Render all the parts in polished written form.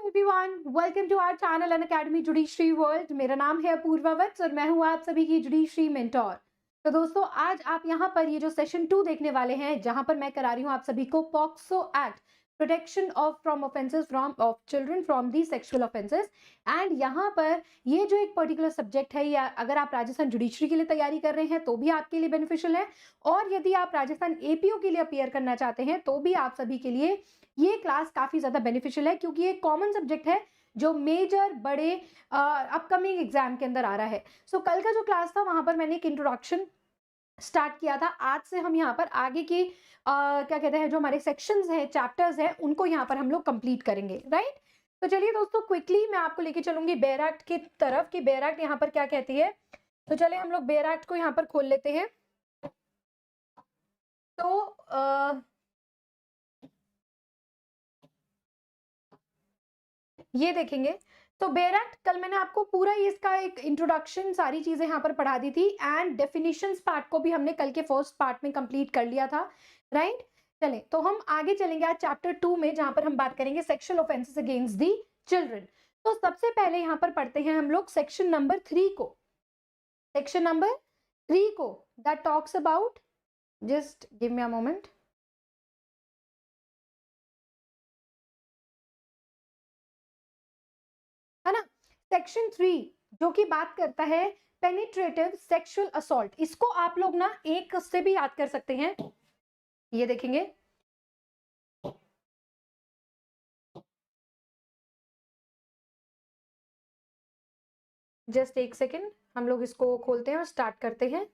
Everyone, welcome to our channel and academy judiciary world. मेरा नाम है अपूर्वा वत्स और मैं हूँ आप सभी की जुडिशरी मेंटोर। तो दोस्तों, आज आप यहाँ पर ये जो सेशन 2 देखने वाले हैं, जहाँ पर मैं करा रही हूँ आप सभी को POCSO act, protection of from offences from of children from the sexual offences. And यहाँ पर ये जो एक पर्टिकुलर सब्जेक्ट है, या अगर आप राजस्थान जुडिशरी के लिए तैयारी कर रहे हैं तो भी आपके लिए बेनिफिशियल है, और यदि आप राजस्थान एपीओ के लिए अपीयर करना चाहते हैं तो भी आप सभी के लिए ये क्लास काफी ज्यादा बेनिफिशियल है, क्योंकि ये कॉमन सब्जेक्ट है जो मेजर बड़े अपकमिंग एग्जाम के अंदर आ रहा है। सो कल का जो क्लास था वहां पर मैंने एक इंट्रोडक्शन स्टार्ट किया था। आज से हम यहाँ पर आगे की क्या कहते हैं, जो हमारे सेक्शंस हैं, चैप्टर्स हैं, उनको यहाँ पर हम लोग कंप्लीट करेंगे, राइट। तो चलिए दोस्तों, क्विकली मैं आपको लेके चलूंगी बेयर एक्ट की तरफ कि बेयर एक्ट यहाँ पर क्या कहती है। तो चलिए हम लोग बेयर एक्ट को यहाँ पर खोल लेते हैं। तो ये देखेंगे। तो बेयर एक्ट कल मैंने आपको पूरा इसका एक इंट्रोडक्शन, सारी चीजें यहाँ पर पढ़ा दी थी, एंड डेफिनेशंस पार्ट को भी हमने कल के फर्स्ट पार्ट में कंप्लीट कर लिया था, राइट। चले तो हम आगे चलेंगे आज चैप्टर 2 में, जहां पर हम बात करेंगे sexual offences against the children. तो सबसे पहले यहाँ पर पढ़ते हैं हम लोग सेक्शन नंबर 3 को। सेक्शन नंबर 3 को that talks about, just give me a moment, है ना। सेक्शन 3 जो कि बात करता है पेनिट्रेटिव सेक्सुअल असॉल्ट, इसको आप लोग ना एक से भी याद कर सकते हैं। ये देखेंगे, जस्ट एक सेकेंड, हम लोग इसको खोलते हैं और स्टार्ट करते हैं।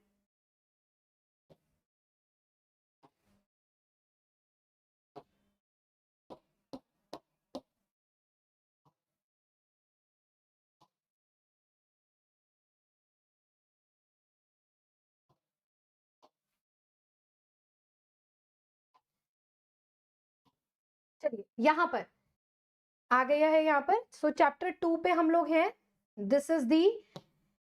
चलिए यहां पर आ गया है यहाँ पर। सो चैप्टर 2 पे हम लोग हैं। This is the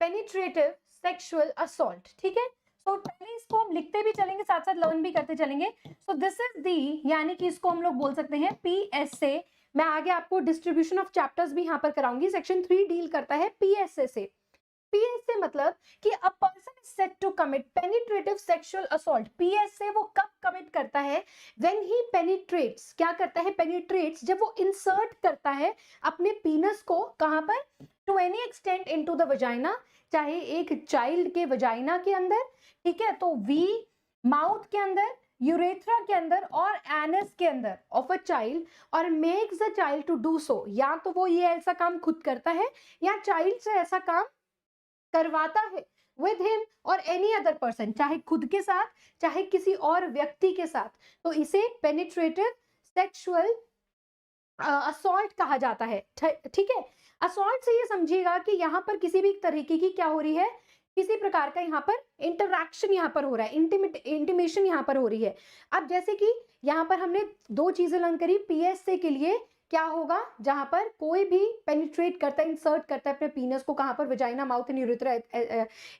penetrative sexual assault, ठीक है। सो पहले इसको हम लिखते भी चलेंगे, साथ साथ लर्न भी करते चलेंगे। सो दिस इज दी, यानी कि इसको हम लोग बोल सकते हैं पीएसए। मैं आगे आपको डिस्ट्रीब्यूशन ऑफ चैप्टर्स भी यहाँ पर कराऊंगी। सेक्शन 3 डील करता है पीएसए से। पीएसए मतलब कि a person is said to commit penetrative sexual assault. PSA वो कब कमिट करता है? व्हेन ही पेनिट्रेट्स, क्या करता है? पेनिट्रेट्स, जब वो इंसर्ट करता है अपने पीनस को, कहां पर? To any extent into the vagina, चाहे एक चाइल्ड के वजाइना के अंदर, ठीक है, तो वी माउथ के अंदर, यूरेथ्रा के अंदर और एनस के अंदर ऑफ अ चाइल्ड, और makes the child to do so. या तो वो ये ऐसा काम खुद करता है या चाइल्ड से ऐसा काम करवाता है विद हिम और एनी अदर पर्सन, चाहे खुद के साथ चाहे किसी और व्यक्ति के साथ। तो इसे पेनिट्रेटिव सेक्सुअल असॉल्ट कहा जाता है, ठीक है। असॉल्ट से ये समझिएगा कि यहाँ पर किसी भी तरीके की क्या हो रही है, किसी प्रकार का यहाँ पर इंटरैक्शन यहाँ पर हो रहा है, इंटीमेशन यहाँ पर हो रही है। अब जैसे कि यहाँ पर हमने दो चीजें लर्न करी। पीएसए के लिए क्या होगा? जहां पर कोई भी पेनिट्रेट करता है, इंसर्ट करता है अपने पीनस को, कहां पर? Vagina, mouth and urethra,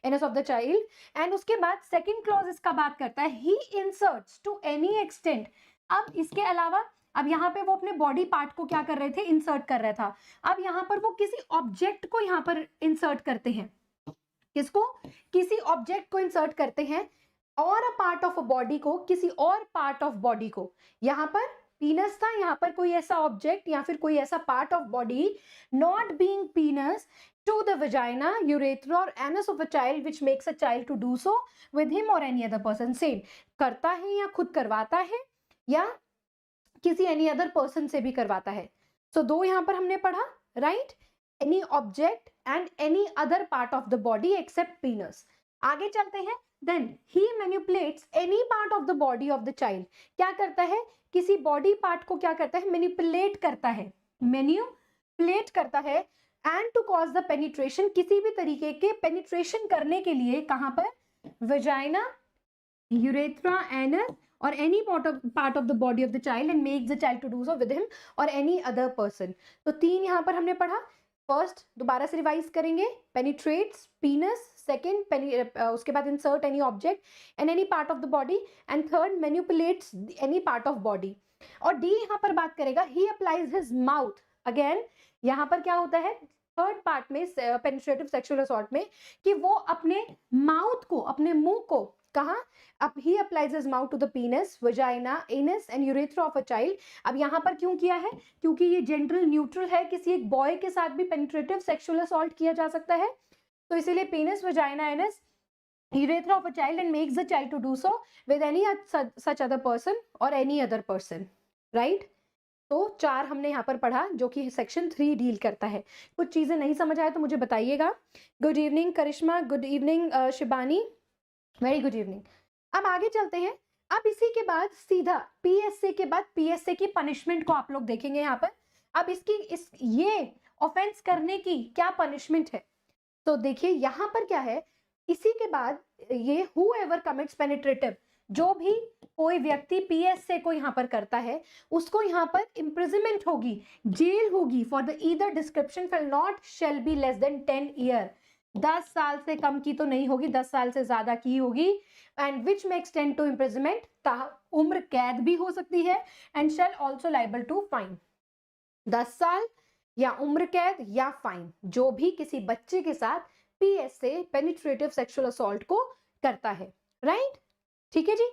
anus of the child. And उसके बाद सेकंड क्लॉज इसका बात करता है ही इंसर्ट्स टू एनी एक्सटेंट। अब इसके अलावा, अब यहाँ पे वो अपने बॉडी पार्ट को क्या कर रहे थे? इंसर्ट कर रहा था। अब यहाँ पर वो किसी ऑब्जेक्ट को यहाँ पर इंसर्ट करते हैं। किसको? किसी ऑब्जेक्ट को इंसर्ट करते हैं, और a part of a body को, किसी और पार्ट ऑफ बॉडी को। यहाँ पर पीनस था, यहाँ पर कोई ऐसा ऑब्जेक्ट या फिर कोई ऐसा part of body not being penis to the vagina, urethra और anus of a child which makes a child to do so with him और एनी अदर पर्सन। सेम करता है या खुद करवाता है या किसी एनी अदर पर्सन से भी करवाता है। सो दो यहाँ पर हमने पढ़ा, right. Any object and any other part of the body except penis. आगे चलते हैं। Then he manipulates any part of the body of the child. क्या करता है? किसी बॉडी पार्ट को क्या करता है? मैनिपुलेट करता है, मैनिपुलेट करता है। And to cause the penetration, किसी भी तरीके के पेनिट्रेशन करने के लिए, कहां पर? वजाइना, यूरेथ्रा, एनस और any part of the body of the child, and makes the child to do so with him और एनी अदर पर्सन। तो तीन यहां पर हमने पढ़ा। फर्स्ट दोबारा से रिवाइज करेंगे। पेनिट्रेट्स, पीनस। सेकेंड, उसके बाद insert any object and any part of the body. And third, manipulates any part of body. और डी यहाँ पर बात करेगा, ही अप्लाइज हिज माउथ अगेन यहाँ पर क्या होता है थर्ड पार्ट में पेनिट्रेटिव सेक्सुअल असॉल्ट में कि वो अपने माउथ को, अपने मुंह को कहा, अब he applies his mouth to the penis, vagina, anus and urethra of a child. अब यहाँ पर क्यों किया है, क्योंकि ये जेंडर न्यूट्रल है, किसी एक बॉय के साथ भी पेनिट्रेटिव सेक्सुअल असॉल्ट किया जा सकता है, तो इसीलिए penis, vagina, anus, urethra of a child and makes the child to do so with any such other person or any other person, right? तो 4 हमने यहाँ पर पढ़ा जो कि सेक्शन 3 डील करता है। कुछ चीजें नहीं समझ आए तो मुझे बताइएगा। Good evening Karishma, good evening Shibani, very good evening. अब आगे चलते हैं। अब इसी के बाद सीधा पीएसए के बाद पीएसए की पनिशमेंट को आप लोग देखेंगे यहाँ पर। अब ये ऑफेंस करने की क्या पनिशमेंट है, तो देखिए यहाँ पर क्या है, इसी के बाद ये whoever commits penetrative, जो भी कोई व्यक्ति पीएसए को यहाँ पर करता है उसको यहाँ पर imprisonment होगी, जेल होगी for the either description shall not shall be less than 10 year, 10 साल से कम की तो नहीं होगी, 10 साल से ज्यादा की होगी, and which may extend to imprisonment, उम्र कैद भी हो सकती है, and shall also liable to fine, 10 साल या उम्र कैद या फाइन, जो भी किसी बच्चे के साथ पीएसए पेनिट्रेटिव सेक्सुअल असॉल्ट को करता है, राइट? ठीक है जी,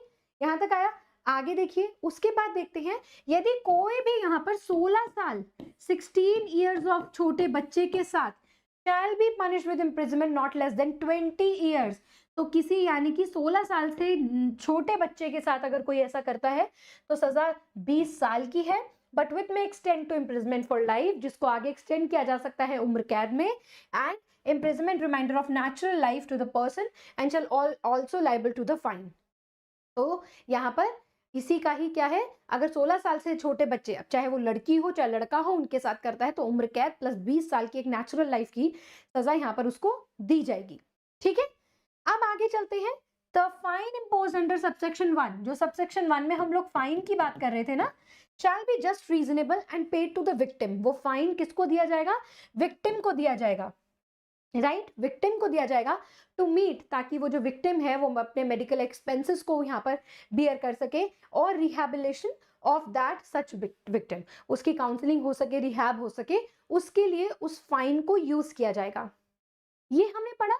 यहां तक आया। आगे देखिए, उसके बाद देखते हैं यदि कोई भी यहाँ पर 16 साल 16 इयर्स ऑफ छोटे बच्चे के साथ shall be punished with imprisonment not less than 20 years, तो किसी यानी कि 16 साल से छोटे बच्चे के साथ अगर कोई ऐसा करता है तो सजा 20 साल की है, but with may extend to imprisonment for life, जिसको आगे एक्सटेंड किया जा सकता है उम्र कैद में, and imprisonment remainder of natural life to the person and shall also liable to the fine। तो यहाँ पर इसी का ही क्या है, अगर 16 साल से छोटे बच्चे, अब चाहे वो लड़की हो चाहे लड़का हो, उनके साथ करता है तो उम्र कैद प्लस 20 साल की एक नेचुरल लाइफ की सजा यहाँ पर उसको दी जाएगी। ठीक है, अब आगे चलते हैं। The fine impose under subsection 1, जो सबसेक्शन 1 में हम लोग फाइन की बात कर रहे थे ना, shall be just reasonable and paid to the victim, वो फाइन किसको दिया जाएगा, विक्टिम को दिया जाएगा, राइट? विक्टिम को दिया जाएगा टू मीट, ताकि वो जो विक्टिम है वो अपने मेडिकल एक्सपेंसेस को यहाँ पर बियर कर सके, और rehabilitation of that such victim, उसकी काउंसलिंग हो सके, रिहैब हो सके, उसके लिए उस फाइन को यूज किया जाएगा। ये हमने पढ़ा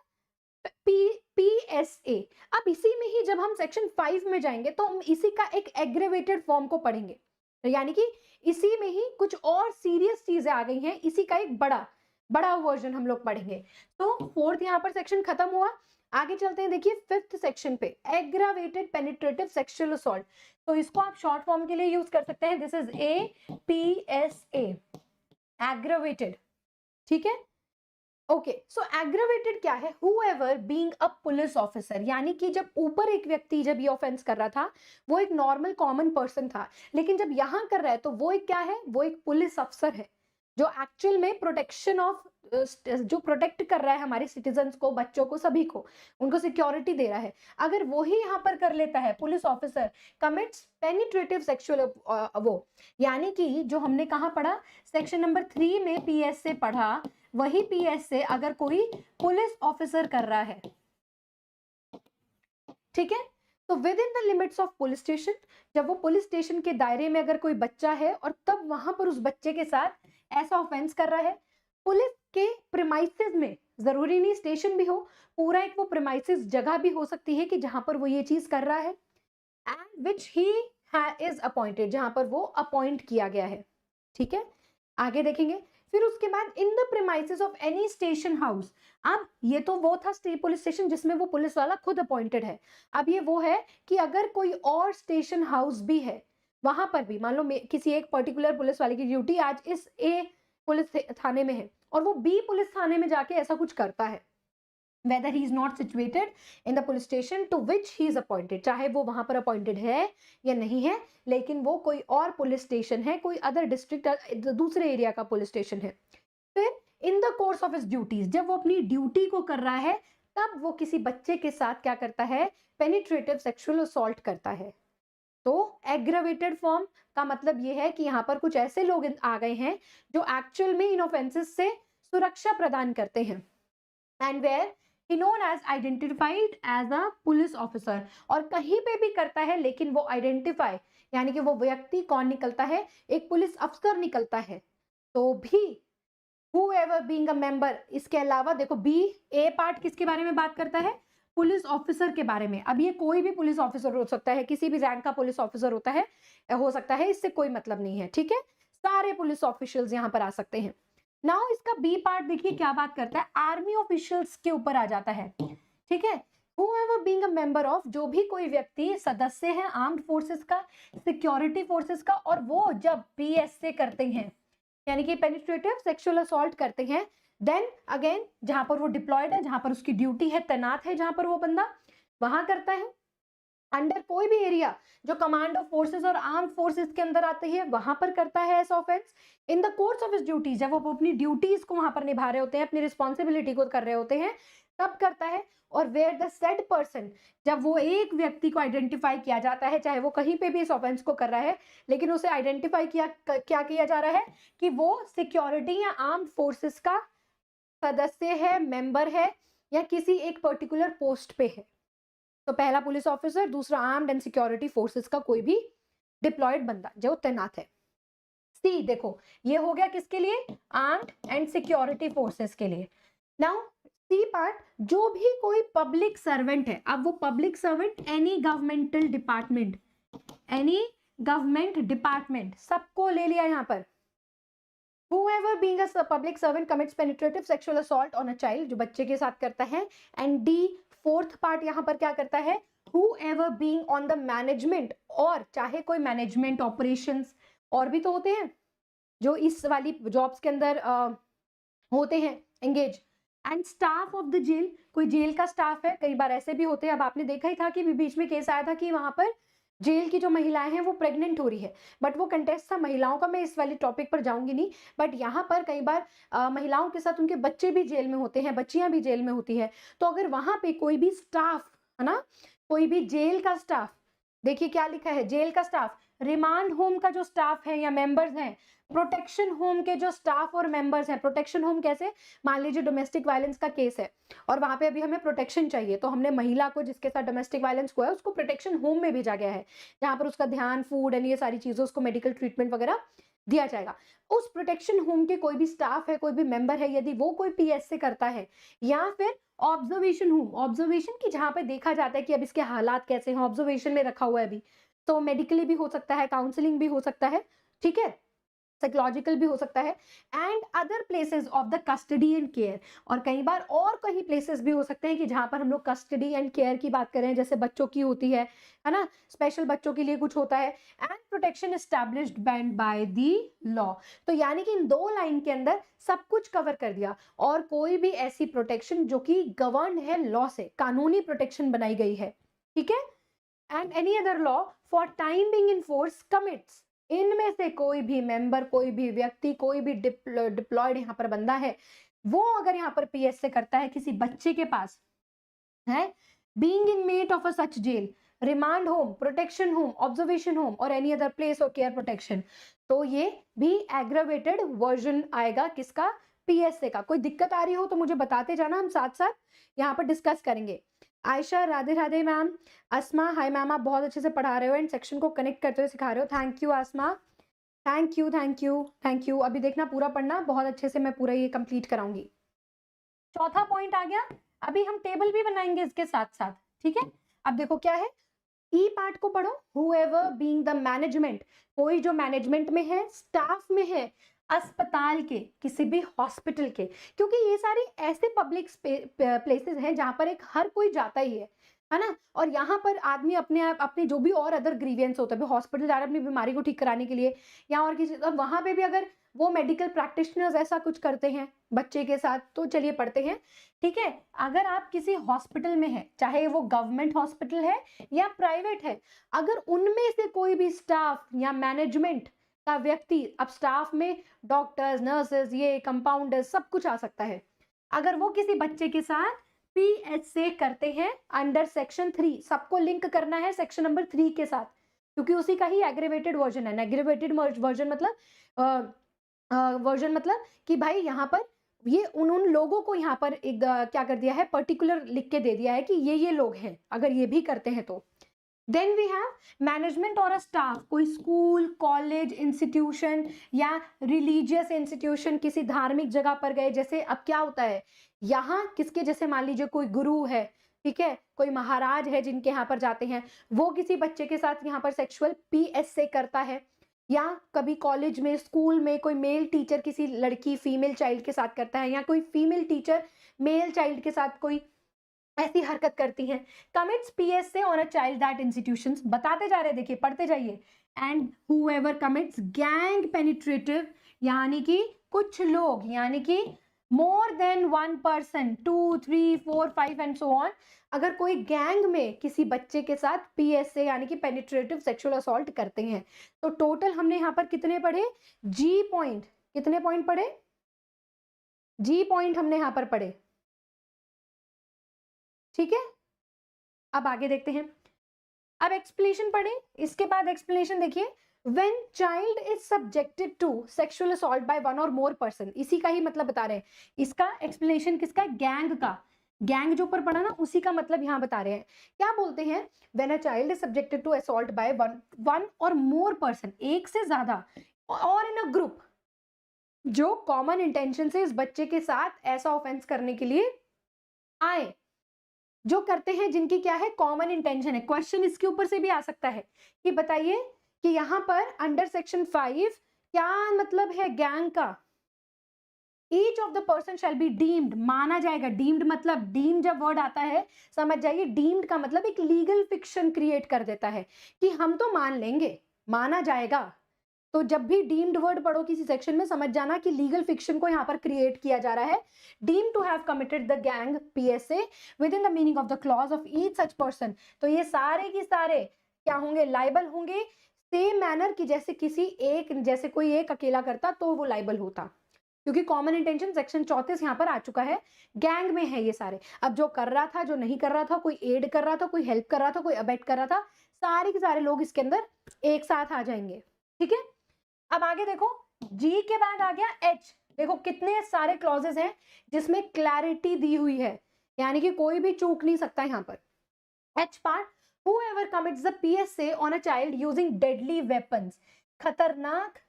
पीएसए। अब इसी में ही जब हम सेक्शन 5 में जाएंगे तो हम इसी का एक एग्रेवेटेड फॉर्म को पढ़ेंगे, यानी कि इसी में ही कुछ और सीरियस चीजें आ गई हैं, इसी का एक बड़ा वर्जन हम लोग पढ़ेंगे। तो 4th यहाँ पर सेक्शन खत्म हुआ। आगे चलते हैं, देखिए 5th सेक्शन पे, एग्रावेटेड पेनिट्रेटिव सेक्सुअल असॉल्ट। तो इसको आप शॉर्ट फॉर्म के लिए यूज कर सकते हैं, दिस इज APSA, एग्रावेटेड। ठीक है, ओके। सो एग्रावेटेड क्या है, whoever being a police officer, यानी कि जब ऊपर एक व्यक्ति जब ये ऑफेंस कर रहा था वो एक नॉर्मल कॉमन पर्सन था, लेकिन जब यहाँ कर रहा है तो वो एक क्या है, वो एक पुलिस अफसर है जो एक्चुअल में प्रोटेक्शन ऑफ, जो प्रोटेक्ट कर रहा है हमारे सिटीजन्स को, बच्चों को, सभी को, उनको सिक्योरिटी दे रहा है। अगर वो ही यहाँ पर कर लेता है, police officer commits penetrative sexual, वो यानी कि जो हमने कहाँ पढ़ा, सेक्शन नंबर 3 में पीएसए पढ़ा, वही पीएसए अगर कोई पुलिस ऑफिसर कर रहा है, ठीक है, तो with in the limits of police station, जब वो पुलिस स्टेशन के दायरे में अगर कोई बच्चा है और तब वहां पर उस बच्चे के साथ ऐसा ऑफेंस कर रहा है, पुलिस के प्रीमाइसेस में, जरूरी नहीं स्टेशन भी हो, पूरा एक वो प्रीमाइसेस जगह भी हो सकती है कि जहां पर वो ये चीज कर रहा है, and which he is appointed, जहां पर वो अपॉइंट किया गया है। ठीक है, आगे देखेंगे। फिर उसके बाद in the premises of any station house, अब ये तो वो था पुलिस स्टेशन जिसमें वो पुलिस वाला खुद अपॉइंटेड है, अब ये वो है कि अगर कोई और स्टेशन हाउस भी है, वहां पर भी मान लो किसी एक पर्टिकुलर पुलिस वाले की ड्यूटी आज इस ए पुलिस थाने में है और वो बी पुलिस थाने में जाके ऐसा कुछ करता है, whether he is not situated in the police station to which he is appointed, चाहे वो वहां पर अपॉइंटेड है या नहीं है, लेकिन वो कोई और पुलिस स्टेशन है, कोई अदर डिस्ट्रिक्ट, दूसरे एरिया का पुलिस स्टेशन है। फिर in the course of his duties, जब वो अपनी ड्यूटी को कर रहा है तब वो किसी बच्चे के साथ क्या करता है, पेनिट्रेटिव सेक्सुअल असॉल्ट करता है। तो एग्रावेटेड फॉर्म का मतलब ये है कि यहाँ पर कुछ ऐसे लोग आ गए हैं जो एक्चुअल में इन ऑफेंसेस से सुरक्षा प्रदान करते हैं, and where he known as identified as a police officer, और कहीं पे भी करता है लेकिन वो आइडेंटिफाई, यानी कि वो व्यक्ति कौन निकलता है, एक पुलिस अफसर निकलता है, तो भी whoever being a member, इसके अलावा देखो बी ए पार्ट किसके बारे में बात करता है, पुलिस ऑफिसर के बारे में। अब ये कोई भी पुलिस ऑफिसर हो सकता है, किसी भी रैंक का पुलिस ऑफिसर होता है, हो सकता है, इससे कोई मतलब नहीं है, ठीक है, सारे पुलिस ऑफिशियल्स यहाँ पर आ सकते हैं। नाउ इसका बी पार्ट देखिए क्या बात करता है, आर्मी ऑफिशियल्स के ऊपर आ जाता है, ठीक है। whoever being a member of, जो भी कोई व्यक्ति सदस्य है आर्म्ड फोर्सेस का, सिक्योरिटी फोर्सेस का, और वो जब पीएसए करते हैं यानी कि पेनिट्रेटिव सेक्सुअल असॉल्ट करते हैं, देन अगेन जहां पर वो डिप्लॉयड है, जहां पर उसकी ड्यूटी है, तैनात है, जहां पर वो बंदा वहां करता है, अंडर कोई भी एरिया जो कमांड ऑफ फोर्सेस और आर्म फोर्सेस के अंदर आती है वहां पर करता है ऐसा offence, in the course of his duties, जब वो अपनी ड्यूटीज को वहां पर निभा रहे होते हैं, अपनी रिस्पॉन्सिबिलिटी को कर रहे होते हैं, तब करता है। और वेयर द सेड पर्सन, जब वो एक व्यक्ति को आइडेंटिफाई किया जाता है, चाहे वो कहीं पे भी इस ऑफेंस को कर रहा है, लेकिन उसे आइडेंटिफाई क्या किया जा रहा है कि वो सिक्योरिटी या आर्म्ड फोर्सेस का सदस्य है, मेंबर है, या किसी एक पर्टिकुलर पोस्ट पे है। तो पहला पुलिस ऑफिसर, दूसरा आर्म्ड एंड सिक्योरिटी फोर्सेस का कोई भी डिप्लॉयड बंदा जो तैनात है। सी देखो ये हो गया किसके लिए, आर्म्ड एंड सिक्योरिटी फोर्सेस के लिए। नाउ सी पार्ट, जो भी कोई पब्लिक सर्वेंट है, अब वो public servant any governmental department, any government department सबको ले लिया यहाँ पर। whoever being a public servant commits penetrative sexual assault on a child, जो बच्चे के साथ करता है। एंड डी फोर्थ पार्ट यहाँ पर क्या करता है, whoever being on the management, और चाहे कोई मैनेजमेंट ऑपरेशंस और भी तो होते हैं जो इस वाली जॉब्स के अंदर होते हैं engage, and staff of the jail, कोई जेल का स्टाफ है, कई बार ऐसे भी होते हैं। अब आपने देखा ही था कि बीच में केस आया था कि वहां पर जेल की जो महिलाएं हैं वो प्रेग्नेंट हो रही है, बट वो कंटेस्ट था महिलाओं का, मैं इस वाली टॉपिक पर जाऊंगी नहीं, बट यहाँ पर कई बार महिलाओं के साथ उनके बच्चे भी जेल में होते हैं, बच्चियां भी जेल में होती है। तो अगर वहां पे कोई भी स्टाफ है ना, कोई भी जेल का स्टाफ, देखिए क्या लिखा है, जेल का स्टाफ, रिमांड होम का जो स्टाफ है या मेंबर्स हैं, प्रोटेक्शन होम के जो स्टाफ और मेंबर्स हैं। प्रोटेक्शन होम कैसे, मान लीजिए डोमेस्टिक वायलेंस का केस है और वहां पे अभी हमें प्रोटेक्शन चाहिए, तो हमने महिला को जिसके साथ डोमेस्टिक वायलेंस हुआ है उसको प्रोटेक्शन होम में भेजा गया है, जहां पर उसका ध्यान, फूड एंड ये सारी चीजों, उसको मेडिकल ट्रीटमेंट वगैरह दिया जाएगा। उस प्रोटेक्शन होम के कोई भी स्टाफ है, कोई भी मेंबर है, यदि वो कोई पीएसए करता है, या फिर ऑब्जर्वेशन होम, ऑब्जर्वेशन की जहां पे देखा जाता है कि अब इसके हालात कैसे हैं, ऑब्जर्वेशन में रखा हुआ है अभी, तो मेडिकली भी हो सकता है, काउंसलिंग भी हो सकता है, ठीक है, साइकोलॉजिकल भी हो सकता है, and other places of the custody and care, और कई बार और कहीं प्लेसेस भी हो सकते हैं कि जहां पर हम लोग कस्टडी एंड केयर की बात करें, जैसे बच्चों की होती है ना, स्पेशल बच्चों के लिए कुछ होता है, and protection established by the law. तो यानी कि इन दो लाइन के अंदर सब कुछ कवर कर दिया, और कोई भी ऐसी प्रोटेक्शन जो कि गवर्न है लॉ से, कानूनी प्रोटेक्शन बनाई गई है, ठीक है, and any other law for time being in force commits, इनमें से कोई भी मेंबर, कोई भी व्यक्ति, कोई भी डिप्लॉयड यहाँ पर बंदा है, वो अगर यहाँ पर पीएसए करता है किसी बच्चे के पास है, being inmate of a such jail, remand home, protection home, observation home और any other place of care protection, तो ये भी एग्रावेटेड वर्जन आएगा किसका, पीएसए का। कोई दिक्कत आ रही हो तो मुझे बताते जाना, हम साथ साथ यहाँ पर डिस्कस करेंगे। आयशा राधे राधे मैम, अस्मा हाय मैम, आप बहुत अच्छे से पढ़ा रहे हो एंड सेक्शन को कनेक्ट करते हुए सिखा रहे हो, thank you Asma, thank you thank you thank you. अभी देखना पूरा पढ़ना, बहुत अच्छे से मैं पूरा ये कंप्लीट कराऊंगी। चौथा पॉइंट आ गया, अभी हम टेबल भी बनाएंगे इसके साथ साथ, ठीक है। अब देखो क्या है, ई पार्ट को पढ़ो, whoever being the management, कोई जो मैनेजमेंट में है, स्टाफ में है, अस्पताल के, किसी भी हॉस्पिटल के, क्योंकि ये सारी ऐसे पब्लिक प्लेसेस हैं जहां पर एक हर कोई जाता ही है ना, और यहाँ पर आदमी अपने आप अपने जो भी और अदर ग्रीवियंस होता है, हॉस्पिटल जा रहा है अपनी बीमारी को ठीक कराने के लिए, या और किसी, अब वहां पे भी अगर वो मेडिकल प्रैक्टिशनर्स ऐसा कुछ करते हैं बच्चे के साथ, तो चलिए पढ़ते हैं, ठीक है। अगर आप किसी हॉस्पिटल में है, चाहे वो गवर्नमेंट हॉस्पिटल है या प्राइवेट है, अगर उनमें से कोई भी स्टाफ या मैनेजमेंट का व्यक्ति, अब स्टाफ में डॉक्टर्स, नर्सेस, ये कंपाउंडर्स सब कुछ आ सकता है, अगर वो किसी बच्चे के साथ पीएसए करते हैं अंडर सेक्शन 3, सबको लिंक करना है सेक्शन नंबर 3 के साथ, क्योंकि उसी का ही एग्रीवेटेड वर्जन है। एग्रीवेटेड वर्जन मतलब कि भाई यहाँ पर ये उन लोगों को यहाँ पर एक क्या कर दिया है, पर्टिकुलर लिख के दे दिया है कि ये लोग हैं, अगर ये भी करते हैं तो देन वी हैव मैनेजमेंट और अ स्टाफ, कोई स्कूल, कॉलेज, इंस्टीट्यूशन या रिलीजियस इंस्टीट्यूशन, किसी धार्मिक जगह पर गए। जैसे अब क्या होता है यहाँ किसके, जैसे मान लीजिए कोई गुरु है, ठीक है, कोई महाराज है जिनके यहाँ पर जाते हैं, वो किसी बच्चे के साथ यहाँ पर सेक्सुअल PSA करता है, या कभी कॉलेज में, स्कूल में कोई मेल टीचर किसी लड़की फीमेल चाइल्ड के साथ करता है, या कोई फीमेल टीचर मेल चाइल्ड के साथ कोई ऐसी हरकत करती हैं। Commits PSA on a child that institutions, बताते जा रहे, देखिए पढ़ते जाइए। And whoever commits gang penetrative, यानी कि कुछ लोग, यानी कि more than one person, 2 3 4 5 and so on, अगर कोई गैंग में किसी बच्चे के साथ PSA यानी कि पेनिट्रेटिव सेक्सुअल असॉल्ट करते हैं। तो टोटल हमने यहाँ पर कितने पढ़े, G पॉइंट, कितने पॉइंट पढ़े, G पॉइंट हमने यहाँ पर पढ़े, ठीक है। अब आगे देखते हैं, अब एक्सप्लेनेशन पढ़े, इसके बाद एक्सप्लेनेशन देखिए। When child is subjected to sexual assault by one or more person, इसी का ही मतलब बता रहे हैं। इसका एक्सप्लेनेशन किसका, गैंग का, गैंग जो ऊपर पढ़ा ना उसी का मतलब यहाँ बता रहे हैं। क्या बोलते हैं, when a child is subjected to assault by one or more person, एक से ज्यादा, और in a group, जो कॉमन इंटेंशन से इस बच्चे के साथ ऐसा ऑफेंस करने के लिए आए, जो करते हैं जिनकी क्या है, कॉमन इंटेंशन है। क्वेश्चन इसके ऊपर से भी आ सकता है कि बताइए कि यहाँ पर अंडर सेक्शन 5 क्या मतलब है गैंग का, each of the person shall be deemed, माना जाएगा। डीम्ड मतलब, डीम जब वर्ड आता है समझ जाइए, डीम्ड का मतलब एक लीगल फिक्शन क्रिएट कर देता है कि हम तो मान लेंगे, माना जाएगा। तो जब भी डीम्ड वर्ड पढ़ो किसी सेक्शन में, समझ जाना कि लीगल फिक्शन को यहाँ पर क्रिएट किया जा रहा है। Deem to have committed the gang PSA within the meaning of the clause of each such person, तो ये सारे की सारे क्या होंगे, लाइबल होंगे सेम मैनर की, जैसे किसी एक, जैसे कोई एक अकेला करता तो वो लाइबल होता, क्योंकि कॉमन इंटेंशन सेक्शन 34 यहाँ पर आ चुका है, गैंग में है ये सारे। अब जो कर रहा था, जो नहीं कर रहा था, कोई एड कर रहा था, कोई हेल्प कर रहा था, कोई अबेट कर रहा था, सारे के सारे लोग इसके अंदर एक साथ आ जाएंगे, ठीक है। अब आगे देखो, G के बाद आ गया H, देखो कितने सारे क्लॉजेस हैं जिसमें क्लैरिटी दी हुई है, यानी कि कोई भी चूक नहीं सकता यहाँ पर। H part, whoever commits the PSA on a child using deadly weapons, खतरनाक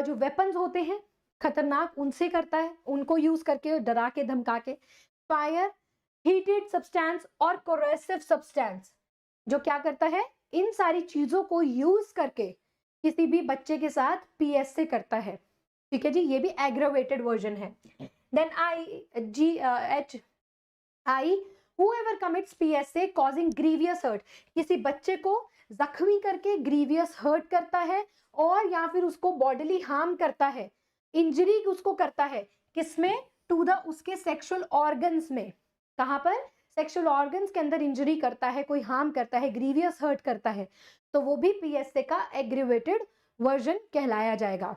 जो वेपन्स होते हैं खतरनाक, उनसे करता है, उनको यूज करके, डरा के, धमका के। फायर, हीटेड सब्सटेंस और कोरेसिव सब्सटेंस, जो क्या करता है, इन सारी चीजों को यूज करके किसी भी बच्चे के साथ PSA करता है, ठीक है जी, ये भी एग्रावेटेड वर्जन है। Then I, whoever commits PSA causing grievous hurt, किसी बच्चे को जख्मी करके ग्रीवियस हर्ट करता है, और या फिर उसको बॉडीली हार्म करता है, इंजरी उसको करता है, किसमें, टू द उसके सेक्सुअल ऑर्गन्स में, कहां पर, सेक्सुअल ऑर्गन्स के अंदर इंजरी करता है, कोई हार्म करता है, ग्रीवियस हर्ट करता है, तो वो भी PSA का एग्रीवेटेड वर्जन कहलाया जाएगा।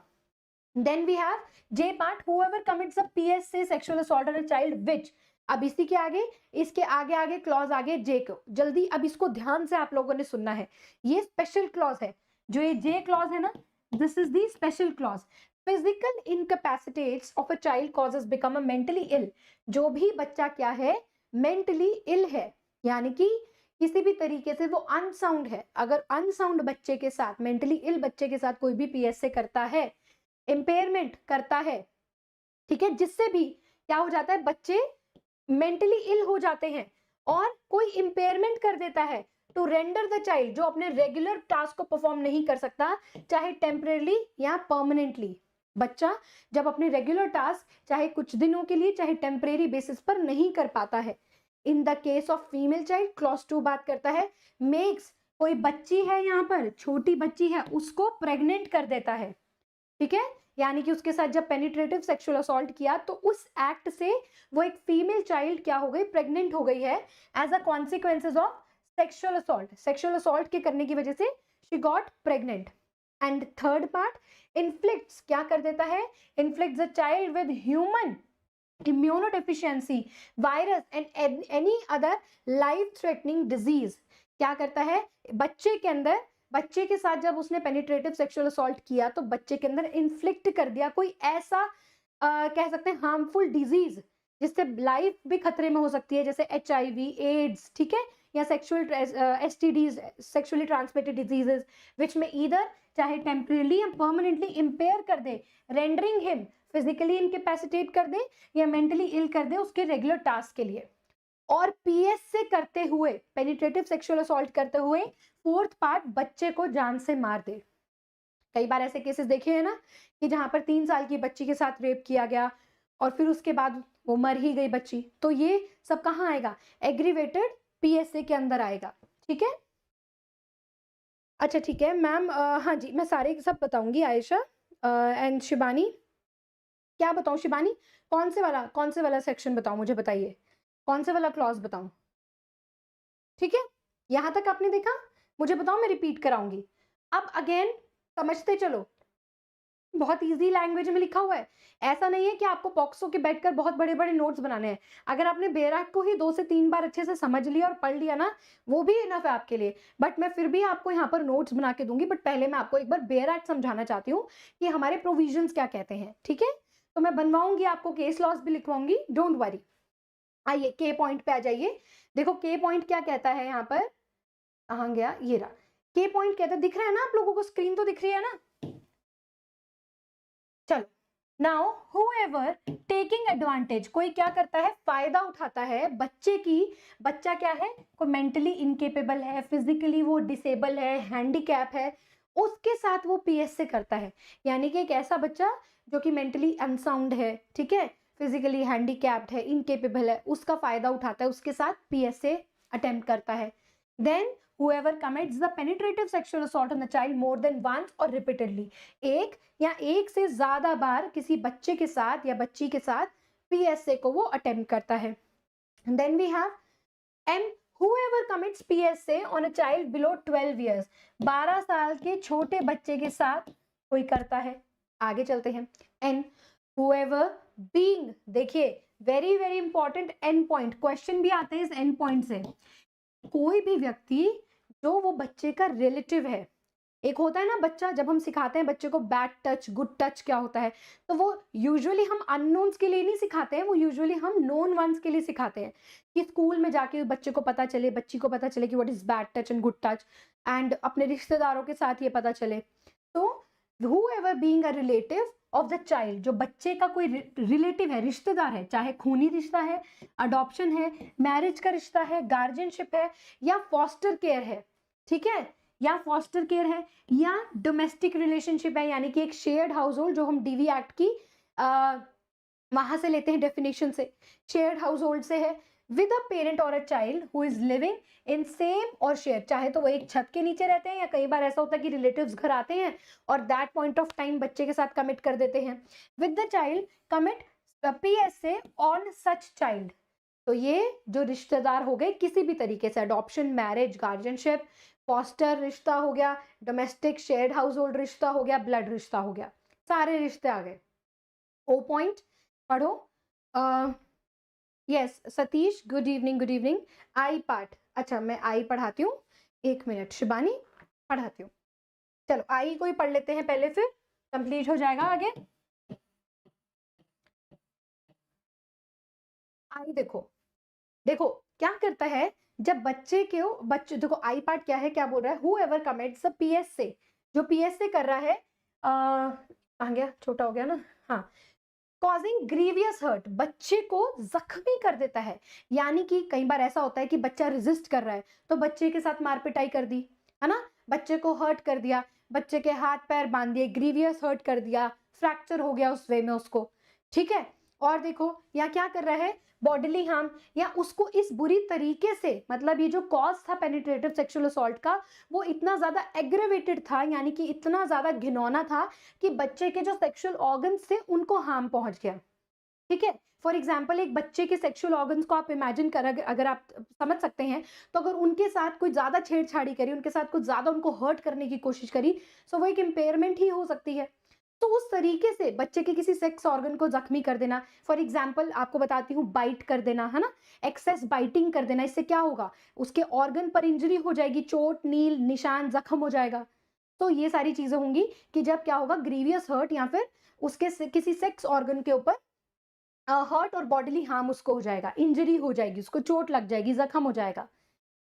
Then we have J part, whoever commits a PSA sexual assault on a child which, अब इसी के आगे, इसके आगे आगे क्लॉज आगे J को, जल्दी अब इसको ध्यान से आप लोगों ने सुनना है, ये स्पेशल क्लॉज है, जो ये J क्लॉज है ना, this is the special clause. Physical incapacitates of a child causes become a mentally ill, जो भी बच्चा क्या है, मेंटली इल है, यानी कि किसी भी तरीके से वो अनसाउंड है। अगर अनसाउंड बच्चे के साथ, मेंटली इल बच्चे के साथ कोई भी PSA करता है, इंपेयरमेंट करता है, ठीक है, जिससे भी क्या हो जाता है, बच्चे मेंटली इल हो जाते हैं, और कोई इंपेयरमेंट कर देता है टू रेंडर द चाइल्ड, जो अपने रेगुलर टास्क को परफॉर्म नहीं कर सकता, चाहे टेम्परेली या परमानेंटली। बच्चा जब अपने रेगुलर टास्क चाहे कुछ दिनों के लिए, चाहे टेम्परेरी बेसिस पर नहीं कर पाता है। In the case of female child, clause 2 बात करता है, मेक्स, कोई बच्ची है यहाँ पर, छोटी बच्ची है, उसको प्रेग्नेंट कर देता है, ठीक है, यानी कि उसके साथ जब पेनिट्रेटिव सेक्सुअल असॉल्ट किया, तो उस एक्ट से वो एक फीमेल चाइल्ड क्या हो गई, प्रेग्नेंट हो गई है, as a consequences of sexual assault, sexual assault के करने की वजह से she got pregnant. And third part, inflicts, क्या कर देता है, inflicts the child with human immunodeficiency, virus and any other life threatening disease, क्या करता है, बच्चे के अंदर, बच्चे के साथ जब उसने पेनिट्रेटिव सेक्सुअल असॉल्ट किया, तो बच्चे के अंदर इन्फ्लिक्ट कर दिया कोई ऐसा कह सकते हैं हार्मफुल डिजीज, जिससे लाइफ भी खतरे में हो सकती है, जैसे HIV, एड्स, ठीक है, या sexual STDs, sexually transmitted diseases, which में ईदर चाहे टेम्परेली या परमानेंटली इम्पेयर कर दे, रेंडरिंग हिम फिजिकली इनकेपेसिटेट कर दे या मेंटली इल कर दे उसके रेगुलर टास्क के लिए। और PS से करते हुए, पेनिट्रेटिव सेक्सुअल असॉल्ट करते हुए, फोर्थ पार्ट बच्चे को जान से मार दे। कई बार ऐसे केसेस देखे हैं ना कि जहां पर 3 साल की बच्ची के साथ रेप किया गया और फिर उसके बाद वो मर ही गई बच्ची, तो ये सब कहाँ आएगा? एग्रीवेटेड PSA के अंदर आएगा। ठीक है, अच्छा ठीक है मैम, हाँ जी मैं सारे सब बताऊंगी। आयशा एंड शिबानी, क्या बताऊं शिबानी? कौन से वाला सेक्शन बताऊं, मुझे बताइए कौन से वाला क्लॉज बताऊं? ठीक है, यहां तक आपने देखा, मुझे बताओ, मैं रिपीट कराऊंगी। अब अगेन समझते चलो, बहुत इजी लैंग्वेज में लिखा हुआ है। ऐसा नहीं है कि आपको पॉक्सो के बैठकर बहुत बड़े बड़े नोट्स बनाने हैं। अगर आपने बेराक को ही 2 से 3 बार अच्छे से समझ लिया और पढ़ लिया ना, वो भी इनफ है आपके लिए। बट मैं फिर भी आपको यहाँ पर नोट्स बना के दूंगी, बट पहले मैं आपको एक बार बेराक समझाना चाहती हूँ कि हमारे प्रोविजंस क्या कहते हैं। ठीक है, तो मैं बनवाऊंगी आपको, केस लॉस भी लिखवाऊंगी, डोंट वरी। आइए के पॉइंट पे आ जाइए। देखो के पॉइंट क्या कहता है यहाँ पर, कहाँ गया, ये रहा। के पॉइंट कहता है, दिख रहा है ना आप लोगों को, स्क्रीन तो दिख रही है ना? चलो, नाउ हुएवर टेकिंग एडवांटेज, कोई क्या करता है, फायदा उठाता है बच्चे की। बच्चा क्या है, कोई मेंटली इनकेपेबल है, फिजिकली वो डिसेबल है, हैंडीकैप है, उसके साथ वो PS से करता है। यानी कि एक ऐसा बच्चा जो कि मेंटली अनसाउंड है, ठीक है, फिजिकली हैंडीकैप्ड है, इनकेपेबल है, उसका फायदा उठाता है, उसके साथ PS से अटेम्प्ट करता है। Then whoever commits the penetrative sexual assault on the child more than once or repeatedly, एक या एक से ज्यादा बार किसी बच्चे के साथ या बच्ची के साथ PSA को वो अटेम्प्ट करता है। Then we have M, whoever commits PSA on a child below 12 years, 12 साल के छोटे बच्चे के साथ कोई करता है। आगे चलते हैं। N, whoever being, देखिए very very important and point, question भी आते हैं इस एंड पॉइंट से। कोई भी व्यक्ति जो वो बच्चे का रिलेटिव है, एक होता है ना बच्चा, जब हम सिखाते हैं बच्चे को बैड टच गुड टच क्या होता है, तो वो यूजुअली हम अननोन्स के लिए नहीं सिखाते हैं, वो यूजुअली हम नोन वंस के लिए सिखाते हैं कि स्कूल में जाके बच्चे को पता चले, बच्ची को पता चले कि what is bad touch and good touch, and अपने रिश्तेदारों के साथ ये पता चले। तो whoever being a relative of the child, जो बच्चे का कोई रिलेटिव है, रिश्तेदार है, चाहे खूनी रिश्ता है, अडॉप्शन है, मैरिज का रिश्ता है, गार्जियनशिप है, या फॉस्टर केयर है, ठीक है, या फॉस्टर केयर है, या डोमेस्टिक रिलेशनशिप है, यानी कि एक शेयर्ड हाउस होल्ड, जो हम DV एक्ट की वहां से लेते हैं डेफिनेशन से, शेयर्ड हाउस होल्ड से है, विद अ पेरेंट और a child who is living in same और शेयर, चाहे तो वो एक छत के नीचे रहते हैं, या कई बार ऐसा होता है कि रिलेटिव्स घर आते हैं और दैट पॉइंट ऑफ टाइम बच्चे के साथ कमिट कर देते हैं। With the child commit PSA on such child, तो ये जो रिश्तेदार हो गए किसी भी तरीके से, अडॉप्शन, मैरिज, गार्जियनशिप, फॉस्टर रिश्ता हो गया, डोमेस्टिक शेयर्ड हाउस होल्ड रिश्ता हो गया, ब्लड रिश्ता हो गया, सारे रिश्ते आ गए। ओ पॉइंट पढ़ो। Yes Satish, good evening, good evening. आई पार्ट, अच्छा मैं आई पढ़ाती हूँ, 1 मिनट शिबानी पढ़ाती हूँ। चलो आई को ही पढ़ लेते हैं पहले, फिर कंप्लीट हो जाएगा आगे। आई देखो, देखो क्या करता है, जब बच्चे देखो आई पार्ट क्या है, क्या बोल रहा है, whoever commits the PSA, जो PSA कर रहा है, आ गया, छोटा हो गया ना, हाँ, कॉजिंग ग्रीवियस हर्ट, बच्चे को जख्मी कर देता है। यानी कि कई बार ऐसा होता है कि बच्चा रेजिस्ट कर रहा है, तो बच्चे के साथ मार पिटाई कर दी, है ना, बच्चे को हर्ट कर दिया, बच्चे के हाथ पैर बांध दिए, ग्रीवियस हर्ट कर दिया, फ्रैक्चर हो गया उस वे में उसको, ठीक है। और देखो यहाँ क्या कर रहा है, बॉडीली हार्म, या उसको इस बुरी तरीके से, मतलब ये जो कॉज था पेनिट्रेटिव सेक्सुअल असॉल्ट का, वो इतना ज्यादा एग्रेवेटेड था, यानी कि इतना ज्यादा घिनौना था कि बच्चे के जो सेक्सुअल ऑर्गन्स थे उनको हार्म पहुंच गया, ठीक है। फॉर एग्जाम्पल एक बच्चे के सेक्सुअल ऑर्गन्स को आप इमेजिन कर, अगर आप समझ सकते हैं, तो अगर उनके साथ कोई ज्यादा छेड़छाड़ी करी, उनके साथ कुछ ज्यादा उनको हर्ट करने की कोशिश करी, तो वो एक इम्पेयरमेंट ही हो सकती है। तो उस तरीके से बच्चे के किसी सेक्स ऑर्गन को जख्मी कर देना, फॉर एग्जाम्पल आपको बताती हूँ, बाइट कर देना, है ना, एक्सेस बाइटिंग कर देना, इससे क्या होगा, उसके ऑर्गन पर इंजरी हो जाएगी, चोट, नील निशान, जख्म हो जाएगा। तो ये सारी चीजें होंगी कि जब क्या होगा, ग्रीवियस हर्ट, या फिर उसके किसी सेक्स ऑर्गन के ऊपर हर्ट और बॉडीली हार्म उसको हो जाएगा, इंजरी हो जाएगी, उसको चोट लग जाएगी, जख्म हो जाएगा,